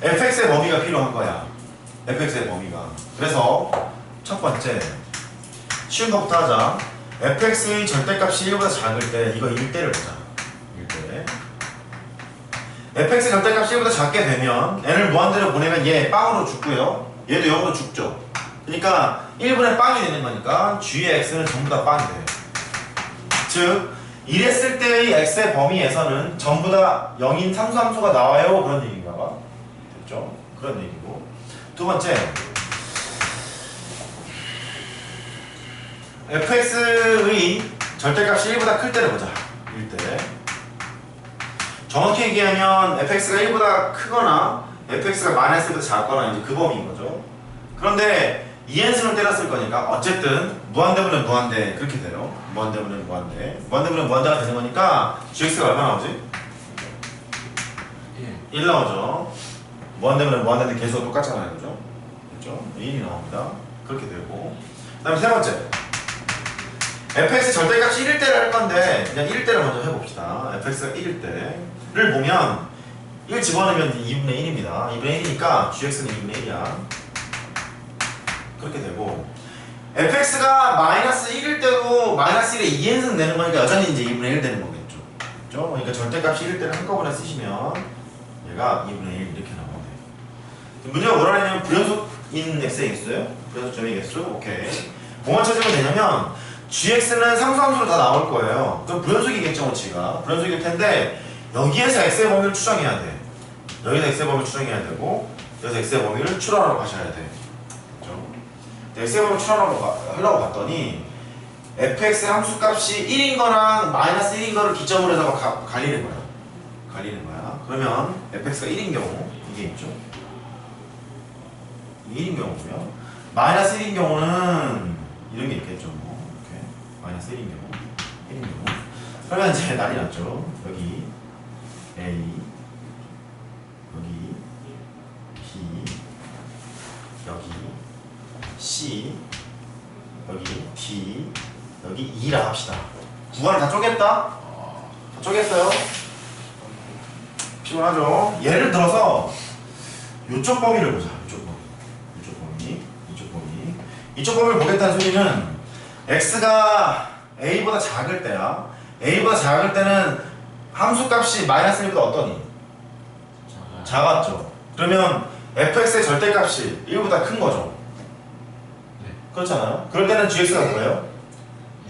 fx의 범위가 필요한 거야. fx의 범위가. 그래서 첫 번째 쉬운 것부터 하자. fx의 절대값이 1보다 작을 때 이거 1대를 보자. 1대. fx의 절대값이 1보다 작게 되면 n을 무한대로 보내면 얘 빵으로 죽고요. 얘도 0으로 죽죠. 그러니까 1분의 빵이 되는 거니까 g의 x는 전부 다 빵이 돼요. 즉 이랬을 때의 x의 범위에서는 전부 다 0인 상수함수가 나와요. 그런 얘기인가 봐. 됐죠? 그런 얘기고. 두 번째 fx의 절대값이 1보다 클 때를 보자. 1대. 정확히 얘기하면 fx가 1보다 크거나 fx가 마이너스 1보다 작거나 이제 그 범위인 거죠. 그런데 2n승을 때렸을 거니까 어쨌든 무한대분의 무한대 그렇게 돼요. 무한대분의 무한대. 무한대분의 무한대가 되는 거니까 gx가 얼마 나오지? 1 나오죠. 무한대분의 무한대인데 개수가 똑같잖아요. 그죠? 그렇죠? 1이 나옵니다. 그렇게 되고. 그 다음에 세 번째 fx 절대값이 1일 때를 할 건데 그냥 1일 때를 먼저 해봅시다. fx가 1일 때를 보면 1 집어넣으면 2분의 1입니다. 2분의 1이니까 gx는 2분의 1이야. 그렇게 되고 fx가 마이너스 1일 때도 마이너스 1에 2n승 되는 거니까 여전히 이제 2분의 1 되는 거겠죠. 그렇죠? 그러니까 절대값이 1일 때를 한꺼번에 쓰시면 얘가 2분의 1 이렇게 나오면 돼요. 문제가 뭐라 하냐면 불연속인 x의 개수예요. 불연속점의 개수. 오케이. 뭐만 찾으면 되냐면 gx는 상수함수로 다 나올 거예요. 그럼 불연속이겠죠, g가. 불연속일 텐데 여기에서 x의 범위를 추정해야 돼. 여기서 x의 범위를 추정해야 되고 여기서 x의 범위를 추론하러 가셔야 돼. 그렇죠? x의 범위를 추론하려고 봤더니 fx의 함수값이 1인 거랑 마이너스 1인 거를 기점으로 해서 갈리는 거야. 갈리는 거야. 그러면 fx가 1인 경우 이게 있죠. 1인 경우고요. 마이너스 1인 경우는 이런 게 있겠죠. 뭐 이렇게 마이너스 1인 경우, 1인 경우. 그러면 이제 난리 났죠. 여기 A, 여기 B, 여기 C, 여기 D, 여기 E라 합시다. 구간을 다 쪼갰다? 다 쪼갰어요? 피곤하죠? 예를 들어서 요쪽 범위를 보자. 요쪽 범위. 이쪽 범위를 보겠다는 소리는 x가 a보다 작을 때야. a보다 작을 때는 함수값이 마이너스 1보다 어떠니? 작았죠. 그러면 fx의 절대값이 1보다 큰 거죠. 네. 그렇잖아요. 그럴 때는 gx가 뭐예요?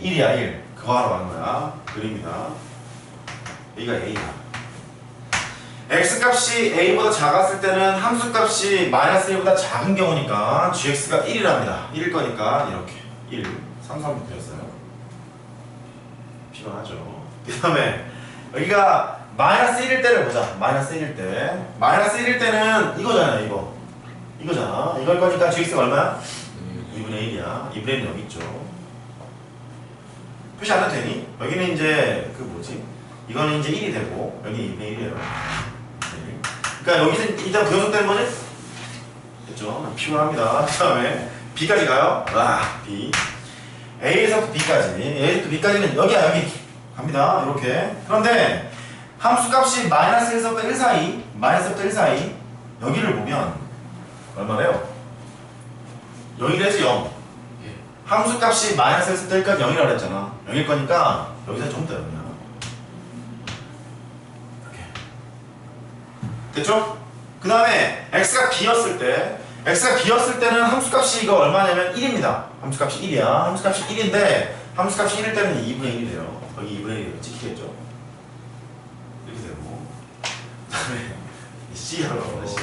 1이야 1. 그거 하러 가는 거야. 그림이다. 여기가 a야. x값이 a보다 작았을 때는 함수값이 마이너스 1보다 작은 경우니까 gx가 1이랍니다. 1일 거니까 이렇게 1, 3, 3 되었어요. 피곤하죠. 그 다음에 여기가 마이너스 1일 때를 보자. 마이너스 1일 때. 마이너스 1일 때는 이거잖아요. 이거잖아. 이걸 거니까 gx가 얼마야? 2분의 1이야. 2분의 1은 여기 있죠. 표시 안 해도 되니? 여기는 이제 그 뭐지? 이거는 이제 1이 되고 여기 2분의 1이에요. 그러니까 여기서 일단 부여속되는 거지? 됐죠? 피곤합니다. 그 다음에 B까지 가요. B. A에서부터 B까지. A에서부터 B까지는 여기야, 여기. 갑니다. 이렇게. 그런데 함수값이 마이너스 1에서부터 1 사이, 마이너스부터 1 사이, 여기를 보면 얼마래요? 0이래지 0. 예. 함수값이 마이너스 1에서부터 1까지 0이라고 그랬잖아. 0일 거니까 여기서 전부 다 0이야. 됐죠? 그 다음에 x가 b였을 때는 함수값이 이거 얼마냐면 1입니다. 함수값이 1이야. 함수값이 1인데 함수값이 1일 때는 2분의 1이 돼요. 여기 2분의 1이 찍히겠죠? 이렇게 되고 그 다음에 C라고 합니다. C.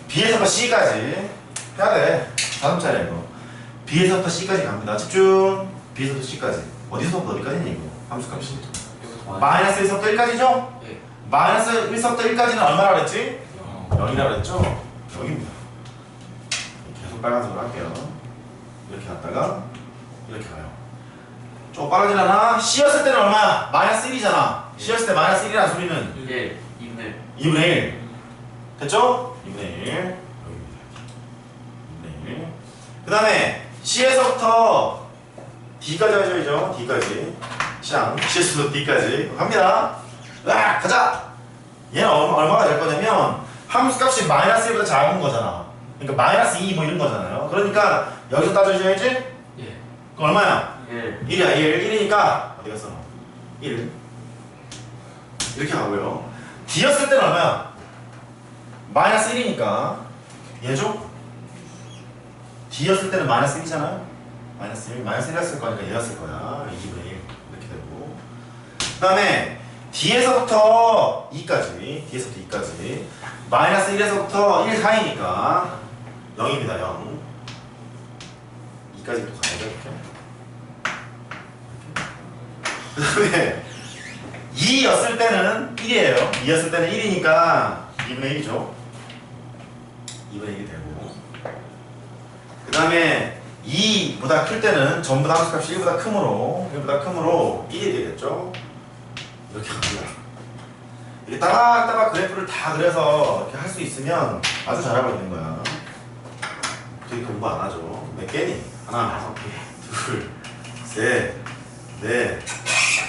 B에서부터 C까지 해야 돼. 자동차야 이거. B에서부터 C까지 갑니다. 집중. B에서부터 C까지. 어디서부터 어디까지냐 이거. 함수값이 마이너스 1에서부터 1까지죠? 예. 마이너스 1서부터 1까지는 얼마나 그랬지? 0이라고 그랬죠? 여기입니다. 계속 빨간색으로 할게요. 이렇게 갔다가 이렇게 가요. 좀 빨라지려나? C였을 때는 얼마야? 마이너스 1이잖아. C였을 때 마이너스 1이라는 소리는 1, 2분의 2분의 1. 됐죠? 2분의 1. 여기입니다. 2분의 1. 그 다음에 C에서부터 D까지 하셔야죠. D까지. C에서부터 D까지. 갑니다. 와, 가자! 얘는 얼마가 될 거냐면 함수값이 마이너스 1보다 작은 거잖아. 그러니까 마이너스 2 뭐 이런 거잖아요. 그러니까 여기서 따져줘야지? 예. 그럼 얼마야? 1. 1이야. 1이니까 어디 갔어? 1 이렇게 가고요. D였을 때는 얼마야? 마이너스 1이니까 얘죠? D였을 때는 마이너스 1이잖아요. 마이너스 1이었을 거니까 얘였을 거야. 2분의 1 이렇게 되고 그 다음에 D에서부터 2까지 마이너스 1에서부터 1 사이니까 0입니다. 0 2까지 또 가야죠. 이렇게 그 다음에 2였을 때는 1이에요. 2였을 때는 1이니까 2분의 1이죠. 2분의 1이 되고 그 다음에 2보다 클 때는 전부 다 함수값이 1보다 크므로 1이 되겠죠. 이렇게 갑니다. 이렇게 따박따박 그래프를 다 그려서 이렇게 할 수 있으면 아주 잘하고 있는 거야. 되게 공부 안 하죠. 몇 개니? 하나, 둘, 셋, 넷,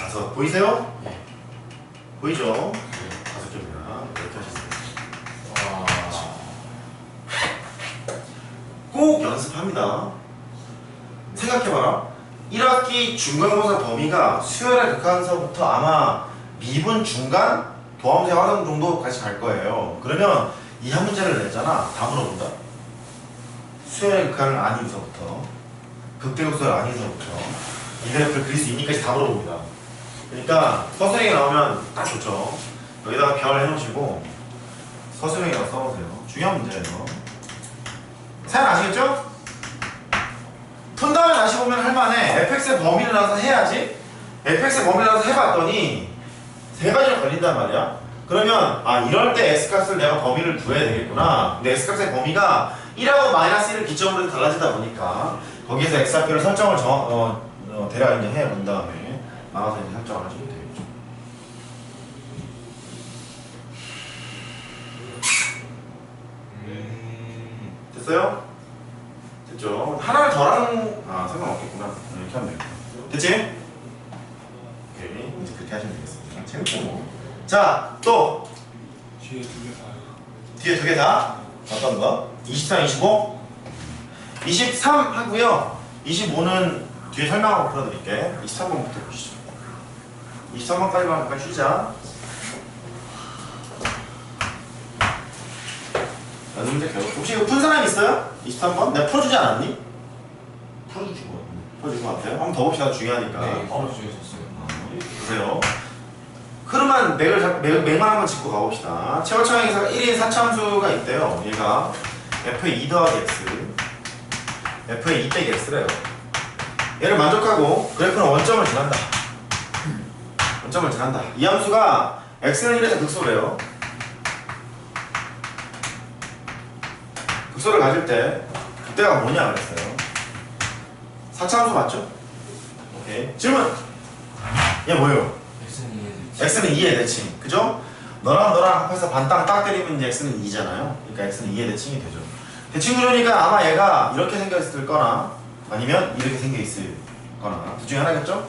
다섯. 보이세요? 예. 보이죠? 다섯 개입니다. 이렇게 하셨어요. 꼭 연습합니다. 생각해봐라. 1학기 중간고사 범위가 수열의 극한서부터 아마 미분 중간 도함수 화등 정도 같이 갈 거예요. 그러면 이 한 문제를 냈잖아. 다 물어본다. 수열의 극한을 아니면서부터 극대극소를 아니면서부터 이 그래프를 그릴 수 있니까지 다 물어봅니다. 그러니까 서술형이 나오면 딱 좋죠. 여기다가 별 해놓으시고 서술형이라고 써보세요. 중요한 문제예요. 사연 아시겠죠? 푼 다음에 다시 보면 할만해. fx의 범위를 나와서 해야지. fx의 범위를 나와서 해봤더니 세 가지로 걸린단 말이야. 그러면 아 이럴 때 x값을 내가 범위를 두어야 되겠구나. 근데 x값의 범위가 1하고 마이너스 1을 기점으로 해서 달라지다 보니까 거기에서 x좌표를 설정을 대략 이제 해본 다음에 나와서 이제 설정을 하시면 되겠죠. 됐어요? 됐죠? 하나를 더하는 상관없겠구나. 이렇게 하면 되겠다. 됐지? 오케이. 이제 그렇게 하시면 되겠습니다. 재밌고 뭐. 자, 또 뒤에 두 개 봐요. 뒤에 두 개 다 어떤 거? 23, 25? 23 하고요. 25는 뒤에 설명하고 풀어드릴게. 23번부터 보시죠. 23번까지만 잠깐 쉬자. 문제 결국 혹시 이거 푼 사람 있어요? 23번? 내가 풀어주지 않았니? 풀어주신 거 같은데. 풀어줄 것 같아요. 한번 더 봅시다. 중요하니까. 보세요. 흐름만 맥만 한번 짚고 가봅시다. 최고차항 행사가 1인 4차함수가 있대요. 얘가 f의 2 더하기 x, f의 2 빼기 x래요. 얘를 만족하고 그래프는 원점을 지난다. 원점을 지난다. 이 함수가 x는 1에서 극소래요. 극소를 가질 때 그때가 뭐냐 그랬어요. 4차함수 맞죠? 오케이. 질문! 얘 뭐예요? x는 2의 대칭, 그죠? 너랑 합해서 반땅 딱 때리면 이제 x는 2잖아요. 그러니까 x는 2의 대칭이 되죠. 대칭 구조니까 아마 얘가 이렇게 생겼을 거나 아니면 이렇게 생겨있을 거나 둘 중에 하나겠죠?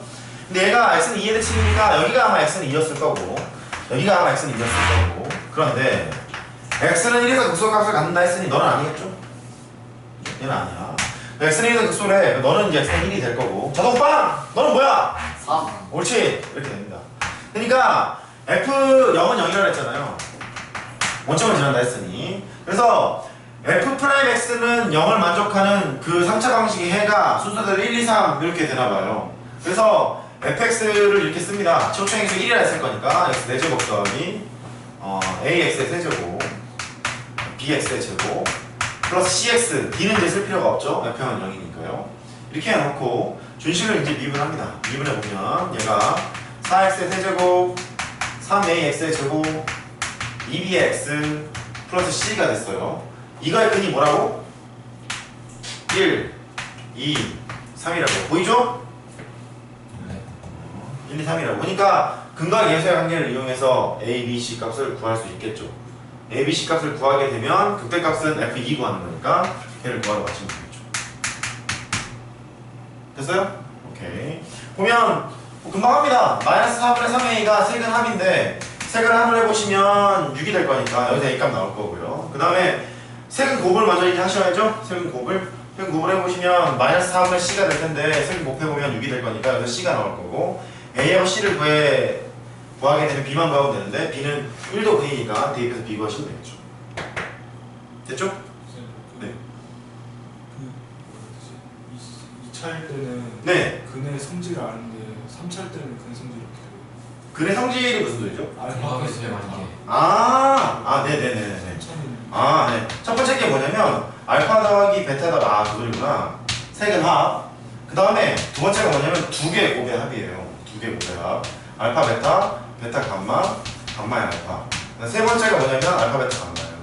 근데 얘가 x는 2의 대칭이니까 여기가 아마 x는 2였을 거고 여기가 아마 x는 2였을 거고 그런데 x는 1에서 극소값을 갖는다 했으니 너는 아니겠죠? 얘는 아니야. x는 1에서 극소래. 너는 이제 x는 1이 될 거고 자동빵! 너는 뭐야? 3. 옳지! 이렇게 됩니다. 그러니까 F0은 0이라고 했잖아요. 원점을 지난다 했으니. 그래서 F'X는 0을 만족하는 그 3차 방식의 해가 순서대로 1, 2, 3 이렇게 되나봐요. 그래서 fx를 이렇게 씁니다. 최고차항 행수 1이라 했을 거니까 x 4제곱 더하기 ax의 세제곱 bx의 제곱 플러스 cx b는 이제 쓸 필요가 없죠. f는 0이니까요. 이렇게 해놓고 준식을 이제 미분합니다. 미분해보면 얘가 4x의 세제곱 3ax의 제곱 2b의 x 플러스 c가 됐어요. 이거의 근이 뭐라고? 1, 2, 3이라고 보이죠? 1, 2, 3이라고. 그러니까 근각 예수의 관계를 이용해서 a, b, c 값을 구할 수 있겠죠. a, b, c 값을 구하게 되면 극대값은 f2 구하는 거니까 걔를 구하러 맞추면 되겠죠. 됐어요? 오케이. 보면 뭐 금방 합니다. 마이너스 4분의 3a가 세근 합인데 세근 합을 해보시면 6이 될 거니까 여기서 a 값 나올 거고요. 그 다음에 세근 곱을 먼저 이제 하셔야죠. 세근 곱을 해보시면 마이너스 4분의 c가 될 텐데 세근 곱해보면 6이 될 거니까 여기서 c가 나올 거고 a하고 c를 구하게 되면 b만 구하면 되는데 b는 1도 그이니까 대입해서 b 구하시면 되겠죠. 됐죠? 네. 그 2차일 때는 네. 근의 성질을 아는데 3차일 때는 근 성질이 어떻게 돼요? 근의 성질이 무슨 소리죠? 알파 있어요, 많이. 네네네네. 3차는 네. 첫 번째 게 뭐냐면 알파 더하기 베타 더하기 그거구나. 세근 합. 그 다음에 두 번째가 뭐냐면 두 개의 곱의 합이에요. 두 개의 곱의 합. 알파 베타, 베타 감마, 감마의 알파. 세 번째가 뭐냐면 알파 베타 감마예요.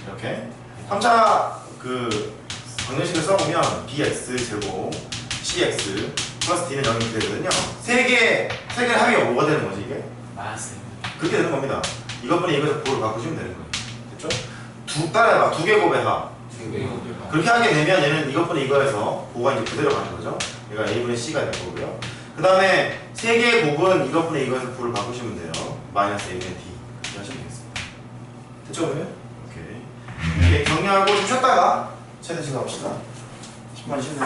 이렇게 3차 그 방정식을 써보면 bx 제곱 cx 플러스 d는 0이 되거든요. 세 개의 합이 뭐가 되는 거지 이게? 마이너스. 그렇게 되는 겁니다. 이것분이 이것을 보로 바꾸시면 되는 거예요. 됐죠? 따라해봐. 두 개 곱의 합. 그렇게 하게 되면 얘는 이것분이 이거에서 보가 이제 그대로 가는 거죠. 얘가 a분의 c가 될 거고요. 그 다음에 세 개의 곱은 이것분의 이거에서 보를 바꾸시면 돼요. 마이너스 a분의 d 이렇게 하시면 되겠습니다. 됐죠 그러면? 오케이. 이렇게 정리하고 좀 쉬었다가 최대 시간 합시다. 10분 쉬세요.